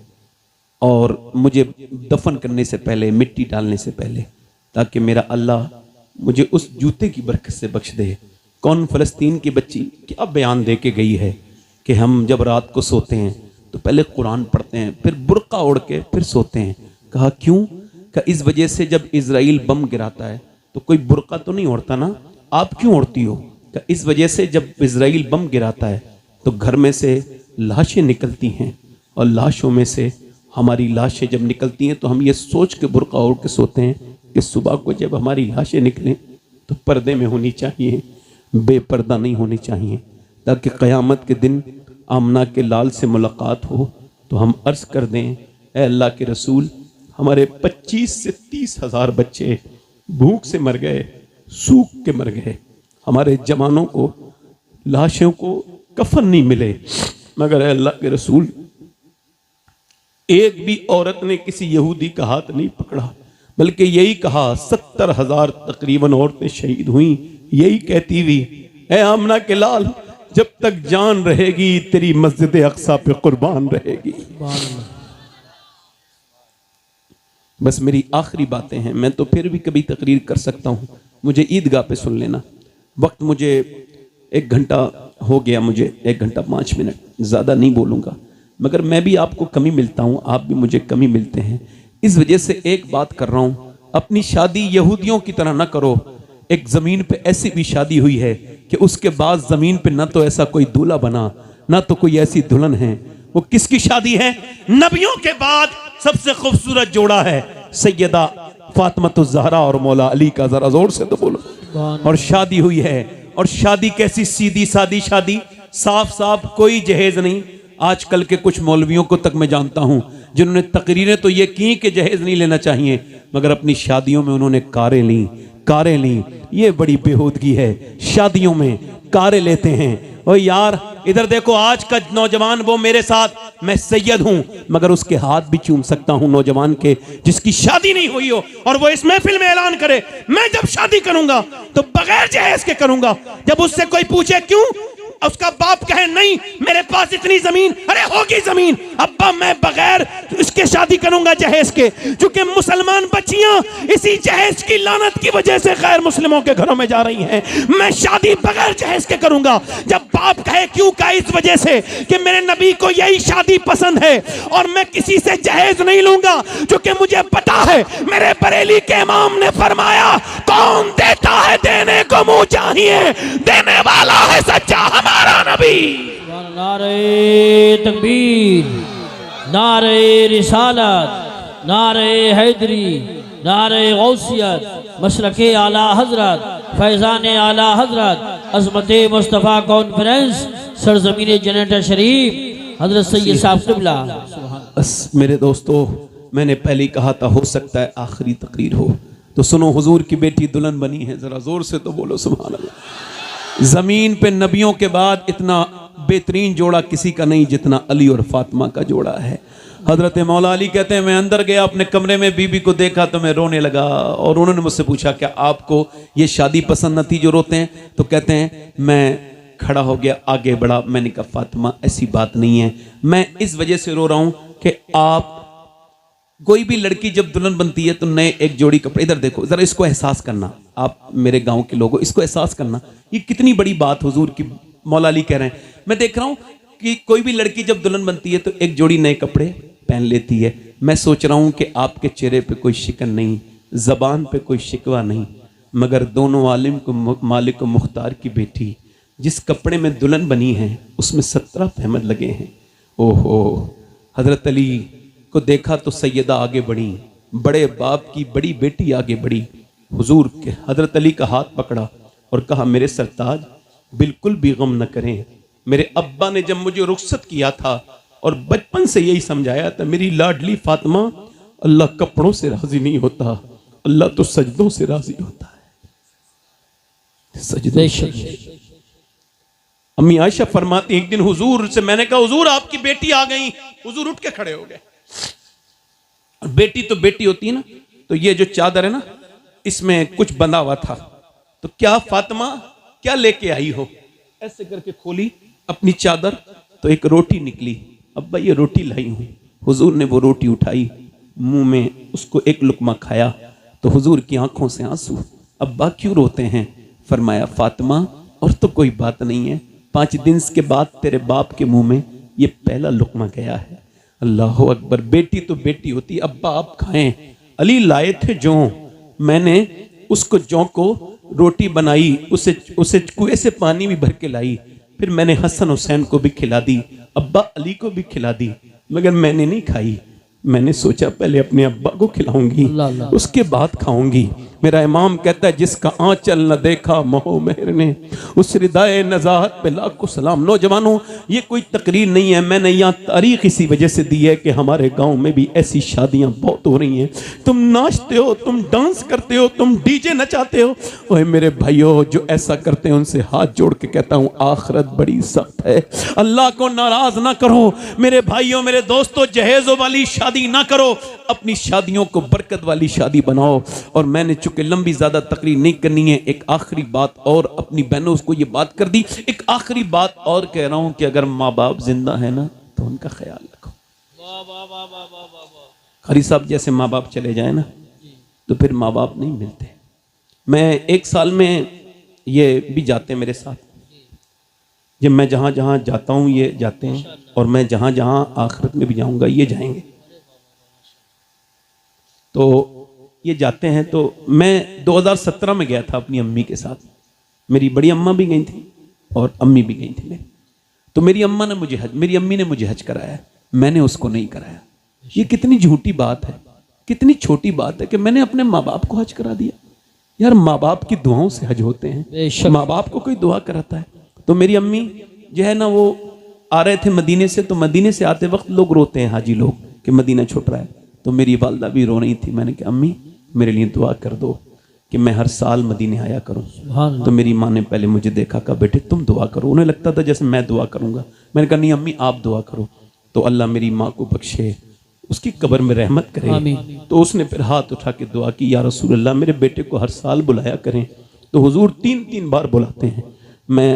और मुझे दफन करने से पहले, मिट्टी डालने से पहले, ताकि मेरा अल्लाह मुझे उस जूते की बरकत से बख्श दे। कौन फलस्तीन की बच्ची क्या बयान दे के गई है कि हम जब रात को सोते हैं तो पहले कुरान पढ़ते हैं, फिर बुर्का ओढ़ के फिर सोते हैं। कहा क्यों? कहा इस वजह से जब इजराइल बम गिराता है तो कोई बुर्का तो नहीं ओढ़ता ना, आप क्यों ओढ़ती हो? कहा इस वजह से जब इजराइल बम गिराता है तो घर में से लाशें निकलती हैं और लाशों में से हमारी लाशें जब निकलती हैं तो हम ये सोच के बुर्का ओढ़ के सोते हैं कि सुबह को जब हमारी लाशें निकलें तो पर्दे में होनी चाहिए, बेपर्दा नहीं होनी चाहिए, ताकि क़यामत के दिन आमना के लाल से मुलाकात हो तो हम अर्ज़ कर दें, ए अल्लाह के रसूल, हमारे 25 से 30 हज़ार बच्चे भूख से मर गए, सूख के मर गए, हमारे जवानों को, लाशों को कफन नहीं मिले, मगर ए अल्लाह के रसूल एक भी औरत ने किसी यहूदी का हाथ नहीं पकड़ा, बल्कि यही कहा 70,000 तकरीबन औरतें शहीद हुई, यही कहती हुई, ए आमना के लाल, जब तक जान रहेगी तेरी मस्जिद अक्सा पे कुर्बान रहेगी। बस मेरी आखिरी बातें हैं, मैं तो फिर भी कभी तकरीर कर सकता हूँ, मुझे ईदगाह पे सुन लेना। वक्त मुझे 1 घंटा हो गया, मुझे 1 घंटा 5 मिनट, ज़्यादा नहीं बोलूँगा, मगर मैं भी आपको कमी मिलता हूँ, आप भी मुझे कमी मिलते हैं। इस वजह से एक बात कर रहा हूँ, अपनी शादी यहूदियों की तरह ना करो। एक ज़मीन पे ऐसी भी शादी हुई है कि उसके बाद ज़मीन पे ना तो ऐसा कोई दूल्हा बना, ना तो कोई ऐसी दुल्हन है। वो किसकी शादी है? नबियों के बाद सबसे खूबसूरत जोड़ा है सैयदा फातिमा ज़हरा और मौला अली का, जरा जोर से तो बोलो। और शादी हुई है, और शादी कैसी सीधी सादी शादी, साफ साफ, कोई जहेज नहीं। आजकल के कुछ मौलवियों को तक मैं जानता हूं जिन्होंने तकरीरें तो ये की कि जहेज नहीं लेना चाहिए, मगर अपनी शादियों में उन्होंने कारें ली। ये बड़ी बेहूदगी है, शादियों में कारें लेते हैं। और यार इधर देखो, आज का नौजवान, वो मेरे साथ, मैं सैयद हूं मगर उसके हाथ भी चूम सकता हूं, नौजवान के जिसकी शादी नहीं हुई हो, और वो इस महफिल में ऐलान करे मैं जब शादी करूंगा तो बगैर जहेज के करूंगा। जब उससे कोई पूछे क्यों, उसका बाप कहे नहीं मेरे पास इतनी जमीन, अरे होगी जमीन, अब्बा मैं बगैर इसके शादी करूंगा जहेज के। क्योंकि मुसलमान बच्चियां इसी जहेज की लानत की वजह से गैर मुस्लिमों के घरों में जा रही हैं। मैं शादी बगैर जहेज के करूंगा। जब बाप कहे क्यों, का इस वजह से कि मेरे नबी को यही शादी पसंद है और मैं किसी से जहेज नहीं लूंगा, क्योंकि मुझे पता है मेरे बरेली के इमाम ने फरमाया कौन देता है देने को मुंह चाहिए, देने वाला है सच्चा हमारा नबी। नारे तकबीर, नारे रिसालत, नारे हैदरी, नारे गौसियत, मसलके आला हजरत, फैजान आला हजरत, अजमत मुस्तफ़ा कॉन्फ्रेंस, सरजमीन जन्नत शरीफ, हजरत सैयद साहब क़िबला। बस मेरे दोस्तों, मैंने पहले ही कहा था हो सकता है आखिरी तकरीर हो, तो सुनो, हुजूर की बेटी दुल्हन बनी है, जरा जोर से तो बोलो सुभान अल्लाह। जमीन पे नबियों के बाद इतना बेहतरीन जोड़ा किसी का नहीं जितना अली और फातिमा का जोड़ा है। हजरत मौला अली कहते हैं, मैं अंदर गया अपने कमरे में, बीबी को देखा तो मैं रोने लगा, और उन्होंने मुझसे पूछा क्या आपको ये शादी पसंद न थी जो रोते हैं? तो कहते हैं मैं खड़ा हो गया, आगे बढ़ा, मैंने कहा फातिमा ऐसी बात नहीं है, मैं इस वजह से रो रहा हूं कि आप कोई भी लड़की जब दुल्हन बनती है तो नए एक जोड़ी कपड़े, इधर देखो जरा, इसको एहसास करना, आप मेरे गांव के लोगों, इसको एहसास करना, ये कितनी बड़ी बात हुजूर की मौला अली कह रहे हैं। मैं देख रहा हूं कि कोई भी लड़की जब दुल्हन बनती है तो एक जोड़ी नए कपड़े पहन लेती है। मैं सोच रहा हूं कि आपके चेहरे पे कोई शिकन नहीं, जबान पे कोई शिकवा नहीं, मगर दोनों आलिम को मालिक मुख्तार की बेटी जिस कपड़े में दुल्हन बनी है उसमें 17 अहमद लगे हैं। ओहो, हजरत अली को देखा तो सैयदा आगे बढ़ी, बड़े बाप की बड़ी बेटी आगे बढ़ी, हुजूर के हजरत अली का हाथ पकड़ा और कहा, मेरे सरताज बिल्कुल भी गम न करें। मेरे अब्बा ने जब मुझे रुखसत किया था और बचपन से यही समझाया था, मेरी लाडली फातिमा, अल्लाह कपड़ों से राजी नहीं होता, अल्लाह तो सजदों से राजी होता है। सजदों से। अम्मी आयशा फरमाती, एक दिन हुजूर से मैंने कहा, हुजूर आपकी बेटी आ गई। हुजूर उठ के खड़े हो गए। और बेटी तो बेटी होती है ना, तो ये जो चादर है ना, इसमें कुछ बंधा हुआ था, तो क्या फातिमा क्या लेके आई हो? ऐसे करके खोली अपनी चादर तो एक रोटी निकली। अब्बा ये रोटी लाई हूं। हुजूर ने वो रोटी उठाई, मुंह में उसको एक लुकमा खाया तो हुजूर की आंखों से आंसू। अब्बा क्यों रोते हैं? फरमाया, फातिमा और तो कोई बात नहीं है, 5 दिन के बाद तेरे बाप के मुंह में ये पहला लुकमा गया है। अल्लाह अकबर। बेटी तो बेटी होती। अब्बा आप खाएं। अली लाए थे जौ, मैंने उसको जौ को रोटी बनाई, उसे कुएं से पानी भी भर के लाई, फिर मैंने हसन हुसैन को भी खिला दी, अब्बा अली को भी खिला दी, मगर मैंने नहीं खाई। मैंने सोचा पहले अपने अब्बा को खिलाऊंगी, उसके बाद खाऊंगी। मेरा इमाम कहता है, जिसका आंचल न देखा मोह मेहर ने, उस हृदय नजाहत पे लाखों सलाम। नौजवानों, ये कोई तकरीर नहीं है, मैंने यहाँ तारीख इसी वजह से दी है कि हमारे गांव में भी ऐसी शादियां बहुत हो रही हैं। तुम नाचते हो, तुम डांस करते हो, तुम डीजे नचाते हो। ओए मेरे भाइयों, जो ऐसा करते हैं उनसे हाथ जोड़ के कहता हूँ, आखिरत बड़ी सख्त है। अल्लाह को नाराज ना करो मेरे भाइयों, मेरे दोस्तों। जहेजों वाली शादी ना करो, अपनी शादियों को बरकत वाली शादी बनाओ। और मैंने चूंकि लंबी ज्यादा तकरीर नहीं करनी है, एक आखिरी बात और अपनी बहनों को ये बात कर दी, एक आखिरी बात और कह रहा हूं कि अगर माँ बाप जिंदा है ना तो उनका ख्याल रखो। खरी साहब जैसे माँ बाप चले जाए ना तो फिर माँ बाप नहीं मिलते। मैं 1 साल में ये भी जाते हैं मेरे साथ, जब मैं जहां जहां जाता हूं ये जाते हैं, और मैं जहां जहां आखिरत में भी जाऊंगा ये जाएंगे। तो ये जाते हैं। तो मैं 2017 में गया था अपनी अम्मी के साथ, मेरी बड़ी अम्मा भी गई थी और अम्मी भी गई थी मेरी। तो मेरी अम्मी ने मुझे हज कराया, मैंने उसको नहीं कराया। ये कितनी झूठी बात है, कितनी छोटी बात है कि मैंने अपने माँ बाप को हज करा दिया। यार माँ बाप की दुआओं से हज होते हैं, माँ बाप को कोई दुआ कराता है। तो मेरी अम्मी जो है ना, वो आ रहे थे मदीने से, तो मदीने से आते वक्त लोग रोते हैं, हाजी लोग, कि मदीना छूट रहा है। तो मेरी वालदा भी रो रही थी। मैंने कहा, अम्मी मेरे लिए दुआ कर दो कि मैं हर साल मदीने आया करूं। तो मेरी माँ ने पहले मुझे देखा, कहा बेटे तुम दुआ करो। उन्हें लगता था जैसे मैं दुआ करूंगा। मैंने कहा नहीं अम्मी आप दुआ करो। तो अल्लाह मेरी माँ को बख्शे, उसकी कब्र में रहमत करे। तो उसने फिर हाथ उठा के दुआ की, या रसूल अल्लाह मेरे बेटे को हर साल बुलाया करें। तो हुजूर 3-3 बार बुलाते हैं, मैं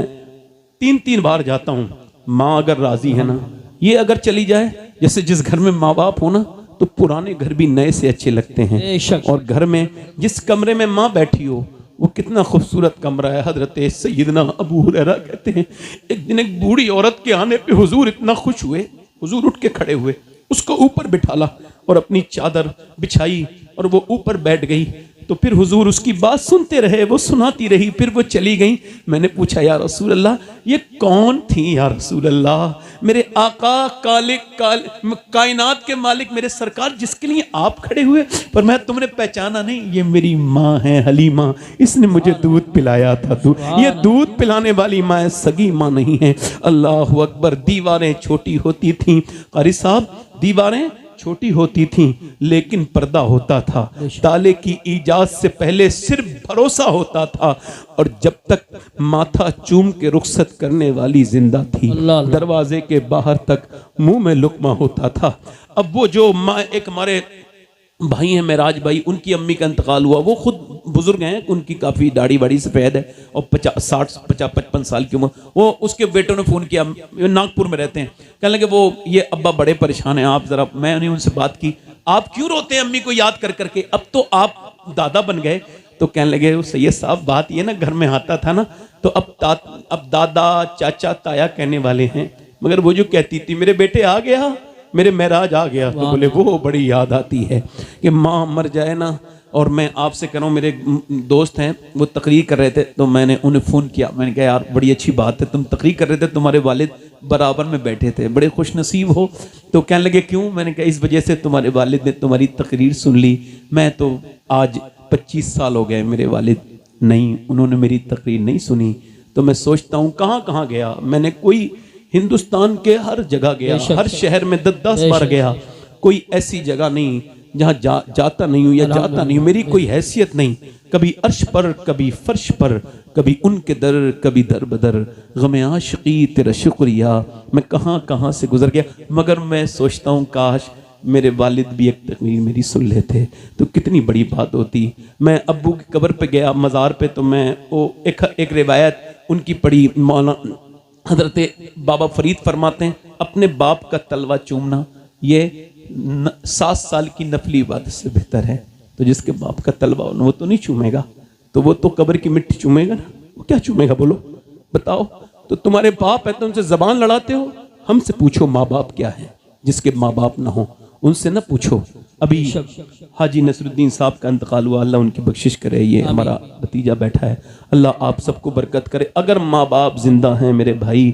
3-3 बार जाता हूँ। माँ अगर राजी है ना, ये अगर चली जाए, जैसे जिस घर में माँ बाप हो ना, तो पुराने घर भी नए से अच्छे लगते हैं। और घर में जिस कमरे में माँ बैठी हो वो कितना खूबसूरत कमरा है। हजरत सैयदना अबू हुरैरा कहते हैं, एक दिन एक बूढ़ी औरत के आने पे हुजूर इतना खुश हुए, हुजूर उठ के खड़े हुए, उसको ऊपर बिठाला और अपनी चादर बिछाई और वो ऊपर बैठ गई। तो फिर हुजूर उसकी बात सुनते रहे, वो सुनाती रही, फिर वो चली गई। मैंने पूछा, या रसूल अल्लाह ये कौन थी? या रसूल अल्लाह, मेरे आका कायनात के मालिक मेरे सरकार, जिसके लिए आप खड़े हुए। पर मैं तुमने पहचाना नहीं, ये मेरी माँ है हलीमा, इसने मुझे दूध पिलाया था। तू ये दूध पिलाने वाली माँ है, सगी माँ नहीं है। अल्लाह अकबर। दीवारें छोटी होती थी कारी साहब, दीवारें छोटी होती थीं, लेकिन पर्दा होता था। ताले की इजाज़त से पहले सिर्फ भरोसा होता था, और जब तक माथा चूम के रुखसत करने वाली जिंदा थी, दरवाजे के बाहर तक मुंह में लुकमा होता था। अब वो जो माँ, एक हमारे भाई हैं मेराज भाई, उनकी अम्मी का इंतकाल हुआ। वो खुद बुजुर्ग हैं, उनकी काफ़ी दाढ़ी वाड़ी सफ़ेद है और 50-55 साल की उम्र। वो उसके बेटों ने फ़ोन किया, नागपुर में रहते हैं, कहने लगे वो ये अब्बा बड़े परेशान हैं, आप ज़रा। मैं उन्हें उनसे बात की, आप क्यों रोते हैं अम्मी को याद कर करके? अब तो आप दादा बन गए। तो कहने लगे वो सैयद साहब बात ये ना, घर में आता था ना तो अब दादा चाचा ताया कहने वाले हैं, मगर वो जो कहती थी मेरे बेटे आ गया, मेरे महराज आ गया, तो बोले वो बड़ी याद आती है कि माँ मर जाए ना। और मैं आपसे कह रहा हूँ, मेरे दोस्त हैं वो तकरीर कर रहे थे तो मैंने उन्हें फ़ोन किया, मैंने कहा यार बड़ी अच्छी बात है, तुम तकरीर कर रहे थे, तुम्हारे वालिद बराबर में बैठे थे, बड़े खुश नसीब हो। तो कहने लगे क्यों? मैंने कहा इस वजह से तुम्हारे वालिद ने तुम्हारी तकरीर सुन ली। मैं तो आज 25 साल हो गए मेरे वालिद नहीं, उन्होंने मेरी तकरीर नहीं सुनी। तो मैं सोचता हूँ कहाँ कहाँ गया मैंने, कोई हिंदुस्तान के हर जगह गया, हर शहर में 10 बार गया, कोई ऐसी जगह नहीं जहाँ जाता नहीं हूँ या जाता नहीं हूँ, मेरी कोई हैसियत नहीं। कभी अर्श पर, कभी फर्श पर, कभी उनके दर, कभी दर बदर, गमे आशिकी तेरा शुक्रिया, मैं कहाँ कहाँ से गुजर गया। मगर मैं सोचता हूँ काश मेरे वालिद भी एक तकरीर मेरी सुन लेते तो कितनी बड़ी बात होती। मैं अब्बू की कब्र पे गया, मज़ार पे, तो मैं वो एक रिवायत उनकी पढ़ी। मौलाना हजरत बाबा फरीद फरमाते हैं अपने बाप का तलवा चूमना ये 7 साल की नफली इबादत से बेहतर है। तो जिसके बाप का तलवा हो वो तो नहीं चूमेगा, तो वो तो कब्र की मिट्टी चूमेगा ना, वो क्या चूमेगा बोलो बताओ। तो तुम्हारे बाप है तो उनसे जबान लड़ाते हो, हमसे पूछो माँ बाप क्या है। जिसके माँ बाप ना हो उनसे ना पूछो। अभी हाजी नसरुद्दीन साहब का इंतकाल हुआ, अल्लाह उनकी बख्शिश करे। ये हमारा भतीजा बैठा है, अल्लाह आप सबको बरकत करे। अगर माँ बाप जिंदा हैं मेरे भाई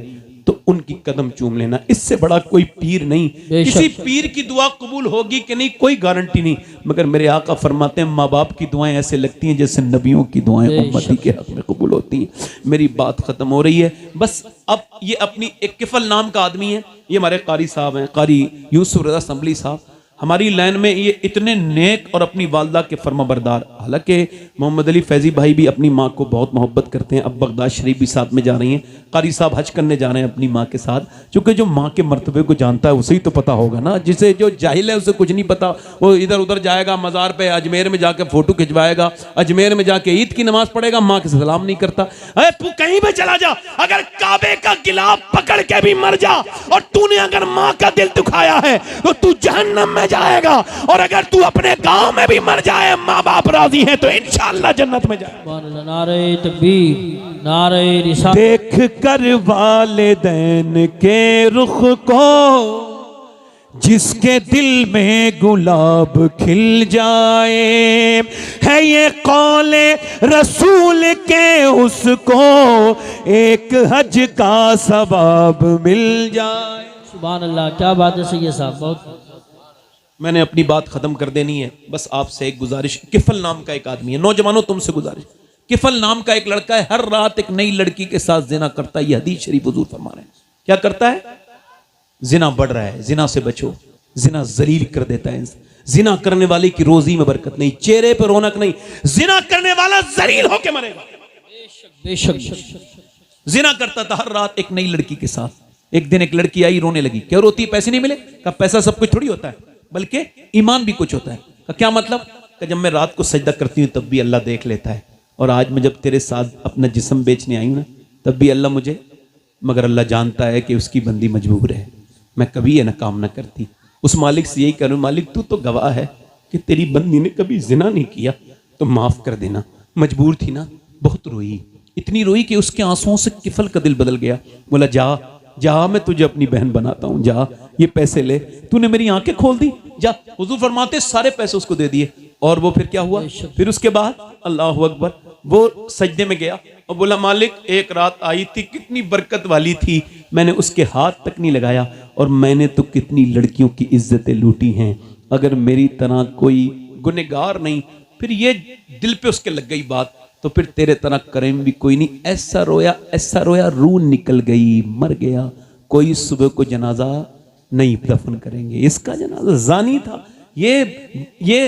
तो उनकी कदम चूम लेना, इससे बड़ा कोई पीर नहीं। किसी पीर की दुआ कबूल होगी कि नहीं कोई गारंटी नहीं, मगर मेरे आका फरमाते हैं माँ बाप की दुआएं ऐसे लगती हैं जैसे नबियों की दुआएं उम्मती के हक में कबूल होती हैं। मेरी बात खत्म हो रही है बस। अब ये अपनी एक किफल नाम का आदमी है, ये हमारे कारी साहब हैं, कारी यूसुफ रज़ा संभली साहब। हमारी लाइन में ये इतने नेक और अपनी वालदा के फर्माबरदार। हालांकि मोहम्मद अली फैजी भाई भी अपनी माँ को बहुत मोहब्बत करते हैं, अब बगदाद शरीफ भी साथ में जा रही हैं। कारी साहब हज करने जा रहे हैं अपनी माँ के साथ, क्योंकि जो माँ के मर्तबे को जानता है उसे ही तो पता होगा ना। जिसे जो जाहिल है उसे कुछ नहीं पता, वो इधर उधर जाएगा, मज़ार पे अजमेर में जाके फ़ोटो खिंचवाएगा, अजमेर में जाके ईद की नमाज़ पढ़ेगा, माँ के सलाम नहीं करता। अरे तू कहीं भी चला जा, अगर काबे का गिलाफ पकड़ के भी मर जा और तूने अगर माँ का दिल दुखाया है तो तू जहन्नम में जाएगा। और अगर तू अपने गांव में भी मर जाए, माँ बाप राजी हैं तो इंशाअल्लाह जन्नत में जाएगा। नारे तकबीर, नारे रिसालत। देख कर वालिदैन के रुख को जिसके दिल में गुलाब खिल जाए, है ये कौले रसूल के उसको एक हज का सवाब मिल जाए। सुभान अल्लाह, क्या बात है सैयद साहब। बहुत मैंने अपनी बात खत्म कर देनी है, बस आपसे एक गुजारिश। किफल नाम का एक आदमी है, नौजवानों तुमसे गुजारिश, किफल नाम का एक लड़का है, हर रात एक नई लड़की के साथ जिना करता है। ये हदीस शरीफ हुजूर फरमा रहे हैं। क्या करता है? जिना बढ़ रहा है, जिना से बचो। जिना जलील कर देता है। जिना करने वाले की रोजी में बरकत नहीं, चेहरे पर रौनक नहीं, जिना करने वाला जलील होके मरेगा। बेशक जिना करता था हर रात एक नई लड़की के साथ। एक दिन एक लड़की आई, रोने लगी। क्या रोती? पैसे नहीं मिले? का पैसा सब कुछ थोड़ी होता है, बल्कि ईमान भी कुछ होता है। का क्या मतलब? कि जब मैं रात को सजदा करती हूँ तब भी अल्लाह देख लेता है, और आज मैं जब तेरे साथ अपना जिस्म बेचने आई हूँ ना तब भी अल्लाह मुझे, मगर अल्लाह जानता है कि उसकी बंदी मजबूर है, मैं कभी ये ना काम ना करती। उस मालिक से यही करूँ, मालिक तू तो गवाह है कि तेरी बंदी ने कभी जिना नहीं किया, तो माफ कर देना। मजबूर थी ना, बहुत रोई, इतनी रोई कि उसके आंसुओं से किफल का दिल बदल गया। बोला जा जा, मैं तुझे अपनी बहन बनाता हूं, जा ये पैसे ले, तूने मेरी आंखें खोल दी, जा। हुजूर फरमाते सारे पैसे उसको दे दिए। और वो फिर क्या हुआ? फिर उसके बाद अल्लाह अकबर, वो सजदे में गया और बोला मालिक एक रात आई थी, कितनी बरकत वाली थी, मैंने उसके हाथ तक नहीं लगाया, और मैंने तो कितनी लड़कियों की इज्जतें लूटी हैं। अगर मेरी तरह कोई गुनहगार नहीं, फिर ये दिल पे उसके लग गई बात, तो फिर तेरे तरह करेम भी कोई नहीं। ऐसा रोया रूह निकल गई, मर गया। कोई सुबह को जनाजा नहीं दफन करेंगे, इसका जनाजा जानी था। ये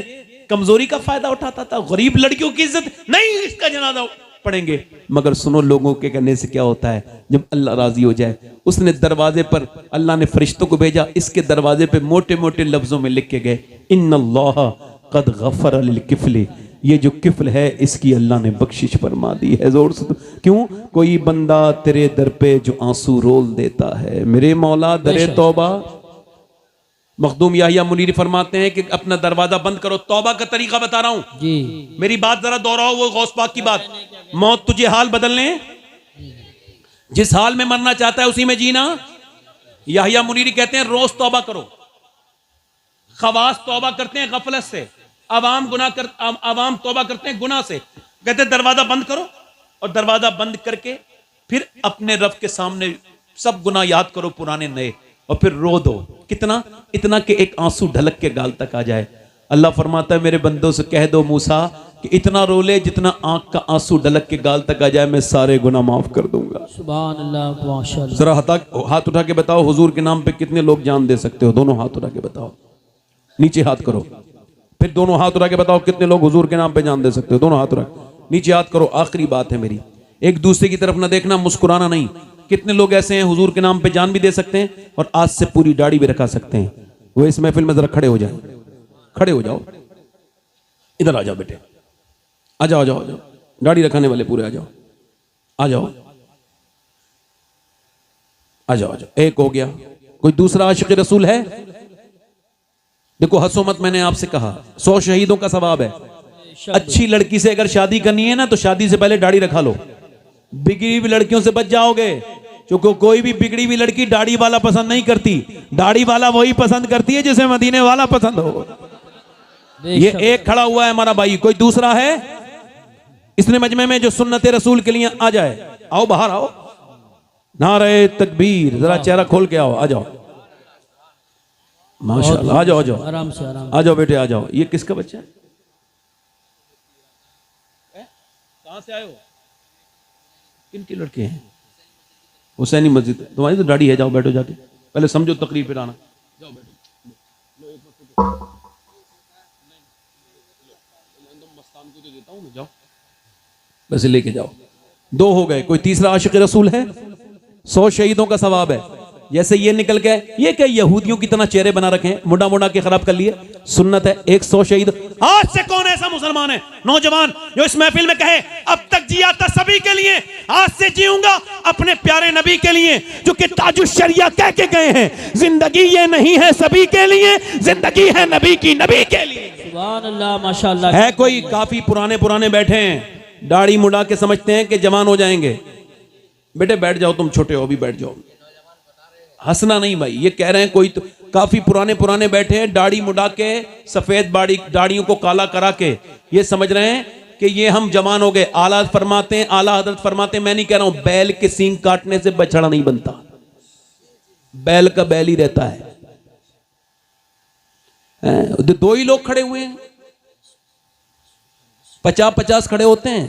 कमजोरी का फायदा उठाता था, गरीब लड़कियों की इज्जत नहीं, इसका जनाजा पढ़ेंगे। मगर सुनो, लोगों के कहने से क्या होता है, जब अल्लाह राजी हो जाए, उसने दरवाजे पर, अल्लाह ने फरिश्तों को भेजा, इसके दरवाजे पे मोटे मोटे लफ्जों में लिख के गए, इन्नल्लाह कद गफर लिल किफली, ये जो किफल है इसकी अल्लाह ने बख्शिश फरमा दी है। जोर से क्यों? कोई बंदा तेरे दर पे जो आंसू रोल देता है, मेरे मौला दरे तौबा मखदूम याहिया मुनीरी फरमाते हैं कि अपना दरवाजा बंद करो। तौबा का तरीका बता रहा हूं, जी मेरी बात जरा दोहराओ, वो गौस पाक की बात। मौत तुझे हाल बदलने, जिस हाल में मरना चाहता है उसी में जीना। याहिया मुनीरी कहते हैं रोज तौबा करो। खवास तौबा करते हैं गफलत से, अवाम तौबा करते हैं गुनाह से। कहते हैं दरवाजा बंद करो, और दरवाजा बंद करके फिर अपने रब के सामने सब गुनाह याद करो, पुराने नए, और फिर रो दो। कितना? इतना कि एक आंसू ढलक के गाल तक आ जाए। अल्लाह फरमाता है मेरे बंदों से कह दो मूसा कि इतना रो ले जितना आंख का आंसू ढलक के गाल तक आ जाए, मैं सारे गुनाह माफ कर दूंगा। सुभान अल्लाह, माशाअल्लाह। जरा हाथ उठा के बताओ, हुजूर के नाम पे कितने लोग जान दे सकते हो? दोनों हाथ उठा के बताओ, नीचे हाथ करो, फिर दोनों हाथ उठा के बताओ कितने लोग हुजूर के नाम पे जान दे सकते हो? दोनों हाथ उठा, नीचे हाथ करो। आखिरी बात है मेरी, एक दूसरे की तरफ ना देखना, मुस्कुराना नहीं। कितने लोग ऐसे हैं हुजूर के नाम पे जान भी दे सकते हैं और आज से पूरी दाढ़ी भी रखा सकते हैं? वो इस महफिल में जरा खड़े हो जाए, खड़े हो जाओ, इधर आ जाओ बेटे, आ जाओ, आ जाओ, आ जाओ, दाढ़ी रखाने वाले पूरे आ जाओ, आ जाओ, आ जाओ, आ जाओ। एक हो गया, कोई दूसरा आशिक रसूल है? देखो हंसो मत, मैंने आपसे कहा 100 शहीदों का सवाब है। अच्छी लड़की से अगर शादी करनी है ना तो शादी से पहले दाढ़ी रखा लो। बिगड़ी हुई लड़कियों से बच जाओगे, क्योंकि कोई भी बिगड़ी हुई लड़की दाढ़ी वाला पसंद नहीं करती। दाढ़ी वाला वही पसंद करती है जिसे मदीने वाला पसंद हो। ये एक खड़ा हुआ है हमारा भाई, कोई दूसरा है इसने मजमे में जो सुन्नत रसूल के लिए आ जाए? आओ बाहर आओ, नारे तकबीर, जरा चेहरा खोल के आओ, आ जाओ, माशाल्लाह, आ जाओ, आ जाओ, आराम से, आराम आ जाओ बेटे, आ जाओ। ये किसका बच्चा है? कहां से आए हो? किनके लड़के हैं? हुसैनी मस्जिद। तुम्हारी तो दाढ़ी है, जाओ बैठो, जाके पहले समझो तकरीर, फिर आना। जाओ बैठो, मस्तान को तो देता हूं, जाओ वैसे लेके जाओ। 2 हो गए, कोई तीसरा आशिक रसूल है? 100 शहीदों का सवाब है। जैसे ये निकल गए, ये क्या यहूदियों की तरह चेहरे बना रखे हैं, मुंडा मुंडा के खराब कर लिए? सुन्नत है, 100 शहीद। आज से कौन ऐसा मुसलमान है नौजवान जो इस महफिल में कहे अब तक जिया था सभी के लिए, आज से जीऊंगा अपने प्यारे नबी के लिए, जो कि ताजुश शरिया कह के गए हैं, जिंदगी ये नहीं है सभी के लिए, जिंदगी है नबी की, नबी के लिए। सुभान अल्लाह, माशाअल्लाह। है कोई? काफी पुराने बैठे हैं, दाढ़ी मुड़ा के समझते हैं कि जवान हो जाएंगे। बेटे बैठ जाओ, तुम छोटे हो, भी बैठ जाओ। हंसना नहीं भाई, ये कह रहे हैं कोई तो काफी पुराने बैठे हैं, दाढ़ी मुड़ा के, सफेद दाढ़ियों को काला करा के, ये समझ रहे हैं कि ये हम जवान हो गए। आला फरमाते हैं, आला हजरत फरमाते हैं, मैं नहीं कह रहा हूं, बैल के सींग काटने से बछड़ा नहीं बनता, बैल का बैल ही रहता है। 2 ही लोग खड़े हुए हैं, 50-50 खड़े होते हैं।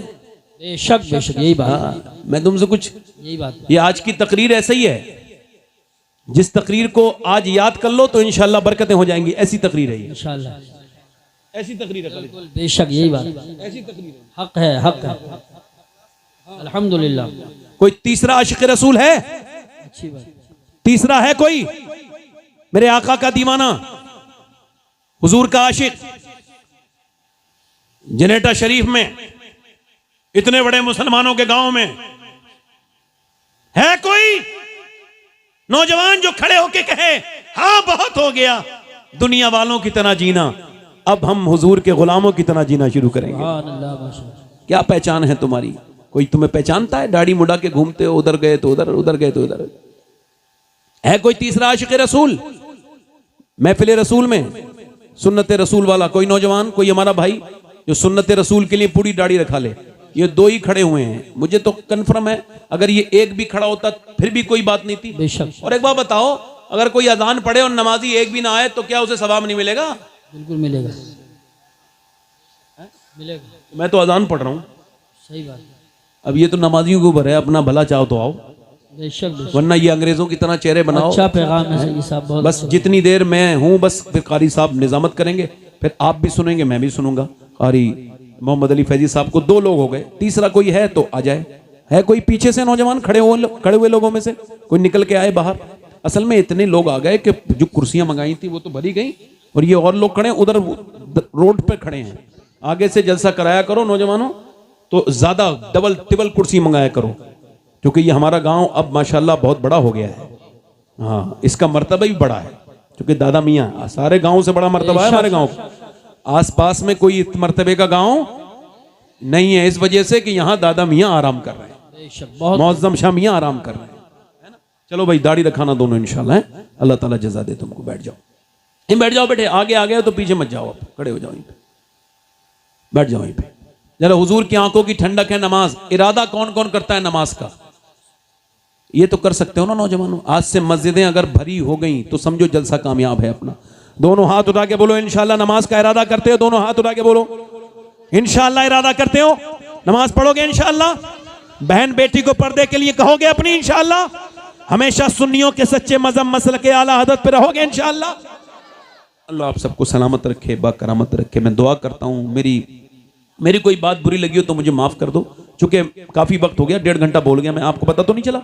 बेशक बेशक, यही बात। मैं तुमसे कुछ, यही बात। ये आज की तकरीर ऐसा ही है, जिस तकरीर को आज याद कर लो तो इंशाल्लाह बरकतें हो जाएंगी। ऐसी तकरीर है ये, इंशाल्लाह, ऐसी तकरीर है, बेशक यही बात। ऐसी तकरीर है। हक है, हक है, अल्हम्दुलिल्लाह। कोई तीसरा आशिक रसूल है? अच्छी बात। तीसरा है कोई? मेरे आका का दीवाना, हुजूर का आशिक। जनेटा शरीफ में, इतने बड़े मुसलमानों के गांव में है कोई नौजवान जो खड़े होके कहे हाँ बहुत हो गया, दुनिया वालों की तरह जीना, अब हम हुजूर के गुलामों की तरह जीना शुरू करेंगे? सुभान अल्लाह, माशाअल्लाह। क्या पहचान है तुम्हारी? कोई तुम्हें पहचानता है? दाढ़ी मुड़ा के घूमते हो, उधर गए तो उधर, उधर गए तो उधर। है कोई तीसरा आशिक रसूल महफिल रसूल में, सुन्नत रसूल वाला? कोई नौजवान, कोई हमारा भाई जो सुन्नत रसूल के लिए पूरी दाढ़ी रखा ले? ये 2 ही खड़े हुए हैं। मुझे तो कंफर्म है अगर ये एक भी खड़ा होता फिर भी कोई बात नहीं थी। बेशक। और एक बात बताओ, अगर कोई अजान पढ़े और नमाजी एक भी ना आए तो क्या उसे सवाब नहीं मिलेगा? बिल्कुल मिलेगा, मिलेगा। मैं तो अजान पढ़ रहा हूं, सही बात। अब ये तो नमाजियों के ऊपर है, अपना भला चाहो तो आओ, बेशक बेशक। वरना ये अंग्रेजों की तरह चेहरे बनाओ। अच्छा पैगाम है सही साहब, बहुत बस जितनी देर मैं हूं, बस फिर कारी साहब निजामत करेंगे, फिर आप भी सुनेंगे, मैं भी सुनूंगा। कारी मोहम्मद अली फैजी साहब को 2 लोग हो गए, तीसरा कोई है तो आ जाए। है कोई पीछे से नौजवान खड़े हुए लोगों में से कोई निकल के आए बाहर? असल में इतने लोग आ गए कि जो कुर्सियां मंगाई थी वो तो भरी गई, और ये और लोग खड़े उधर रोड पे खड़े हैं। आगे से जलसा कराया करो नौजवानों, तो ज्यादा डबल टिबल कुर्सी मंगाया करो, क्योंकि ये हमारा गांव अब माशाल्लाह बहुत बड़ा हो गया है। हाँ, इसका मर्तबा भी बड़ा है, क्योंकि दादा मियाँ सारे गांव से बड़ा मर्तबा है हमारे गांव का। आसपास में कोई इस मर्तबे का गांव नहीं है, इस वजह से कि यहाँ दादा मियाँ आराम कर रहे हैं, बेशक, बहुत मौजम शाह मियाँ आराम कर रहे हैं, है ना। चलो भाई दाढ़ी रखाना दोनों इंशाल्लाह है, अल्लाह ताला जज़ा दे तुमको। बैठ जाओ, बैठ जाओ बेटे, आगे आ गए तो पीछे मत जाओ, आप खड़े हो जाओ यहीं पे, बैठ जाओ यहीं पे। जरा हुजूर की आंखों की ठंडक है नमाज। इरादा कौन कौन करता है नमाज का? ये तो कर सकते हो ना नौजवानों। आज से मस्जिदें अगर भरी हो गई तो समझो जलसा कामयाब है अपना। दोनों हाथ उठा के बोलो इंशाल्लाह नमाज का इरादा करते हो। दोनों हाथ उठा के बोलो इंशाल्लाह इरादा करते हो, नमाज पढ़ोगे इंशाल्लाह। बहन बेटी को पर्दे के लिए कहोगे अपनी इंशाल्लाह। हमेशा सुन्नियों के सच्चे मजहब मसलक के आला हदरत पे रहोगे इंशाल्लाह। अल्लाह आप सबको सलामत रखे, बाकरामत रखे। मैं दुआ करता हूँ मेरी कोई बात बुरी लगी हो तो मुझे माफ कर दो, चूंकि काफी वक्त हो गया, 1.5 घंटा बोल गया मैं। आपको पता तो नहीं चला?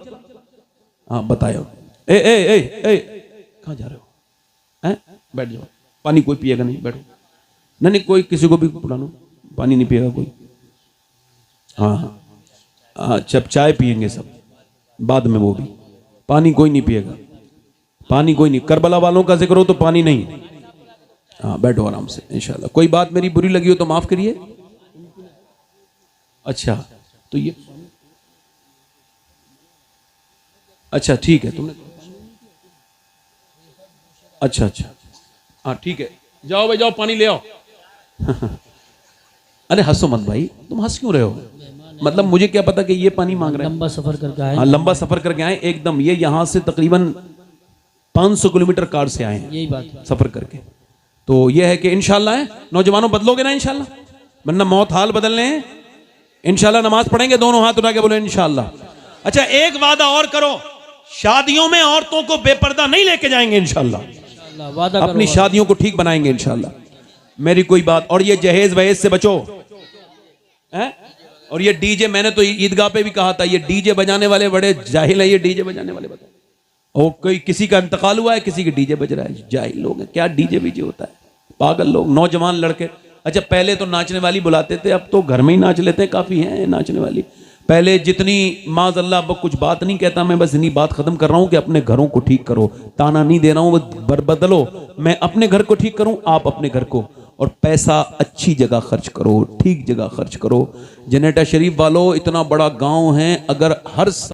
हाँ बताया। ए ए ए ए कहाँ जा रहे हो? हैं? बैठ जाओ, पानी कोई पिएगा नहीं, बैठो। नहीं कोई किसी को भी बुला लो, पानी नहीं पिएगा कोई। हाँ हाँ, जब चाय पिएंगे सब बाद में, वो भी पानी कोई नहीं पिएगा, पानी कोई नहीं। करबला वालों का जिक्र हो तो पानी नहीं। हाँ बैठो आराम से इंशाल्लाह। कोई बात मेरी बुरी लगी हो तो माफ करिए। अच्छा तो ये अच्छा ठीक है, तुमने अच्छा हाँ ठीक है, जाओ भाई जाओ, पानी ले आओ। अरे हंसो मत भाई, तुम हंस क्यों रहे हो? मतलब मुझे क्या पता कि ये पानी मांग रहे हैं। लंबा सफर करके आए। हाँ लंबा सफर करके आए एकदम। ये यहाँ से तकरीबन 500 किलोमीटर कार से आए हैं, यही बात है। सफर करके। तो ये है कि इंशाल्लाह है नौजवानों, बदलोगे ना इंशाल्लाह, वरना मौत हाल बदलने हैं। इंशाल्लाह नमाज पढ़ेंगे, दोनों हाथ उठा के बोले इंशाल्लाह। अच्छा एक वादा और करो, शादियों में औरतों को बेपर्दा नहीं लेके जाएंगे इंशाल्लाह। वादा करो, अपनी शादियों को ठीक बनाएंगे इंशाल्लाह। मेरी कोई बात। और ये जहेज वहेज से बचो है। और ये डीजे, मैंने तो ईदगाह पे भी कहा था, ये डीजे बजाने वाले बड़े जाहिल है। ये डीजे बजाने वाले बताओ, और कोई किसी का इंतकाल हुआ है, किसी के डीजे बज रहा है, जाहिल लोग हैं। क्या डीजे बीजे होता है, पागल लोग, नौजवान लड़के। अच्छा पहले तो नाचने वाली बुलाते थे, अब तो घर में ही नाच लेते हैं, काफी हैं नाचने वाली। पहले जितनी माज़अल्लाह, अब कुछ बात नहीं कहता मैं, बस इन्हीं बात खत्म कर रहा हूं कि अपने घरों को ठीक करो। ताना नहीं दे रहा हूं, बदलो। मैं अपने घर को ठीक करूं, आप अपने घर को। और पैसा अच्छी जगह खर्च करो, ठीक जगह खर्च करो। जनेटा शरीफ वालों, इतना बड़ा गांव है, अगर हर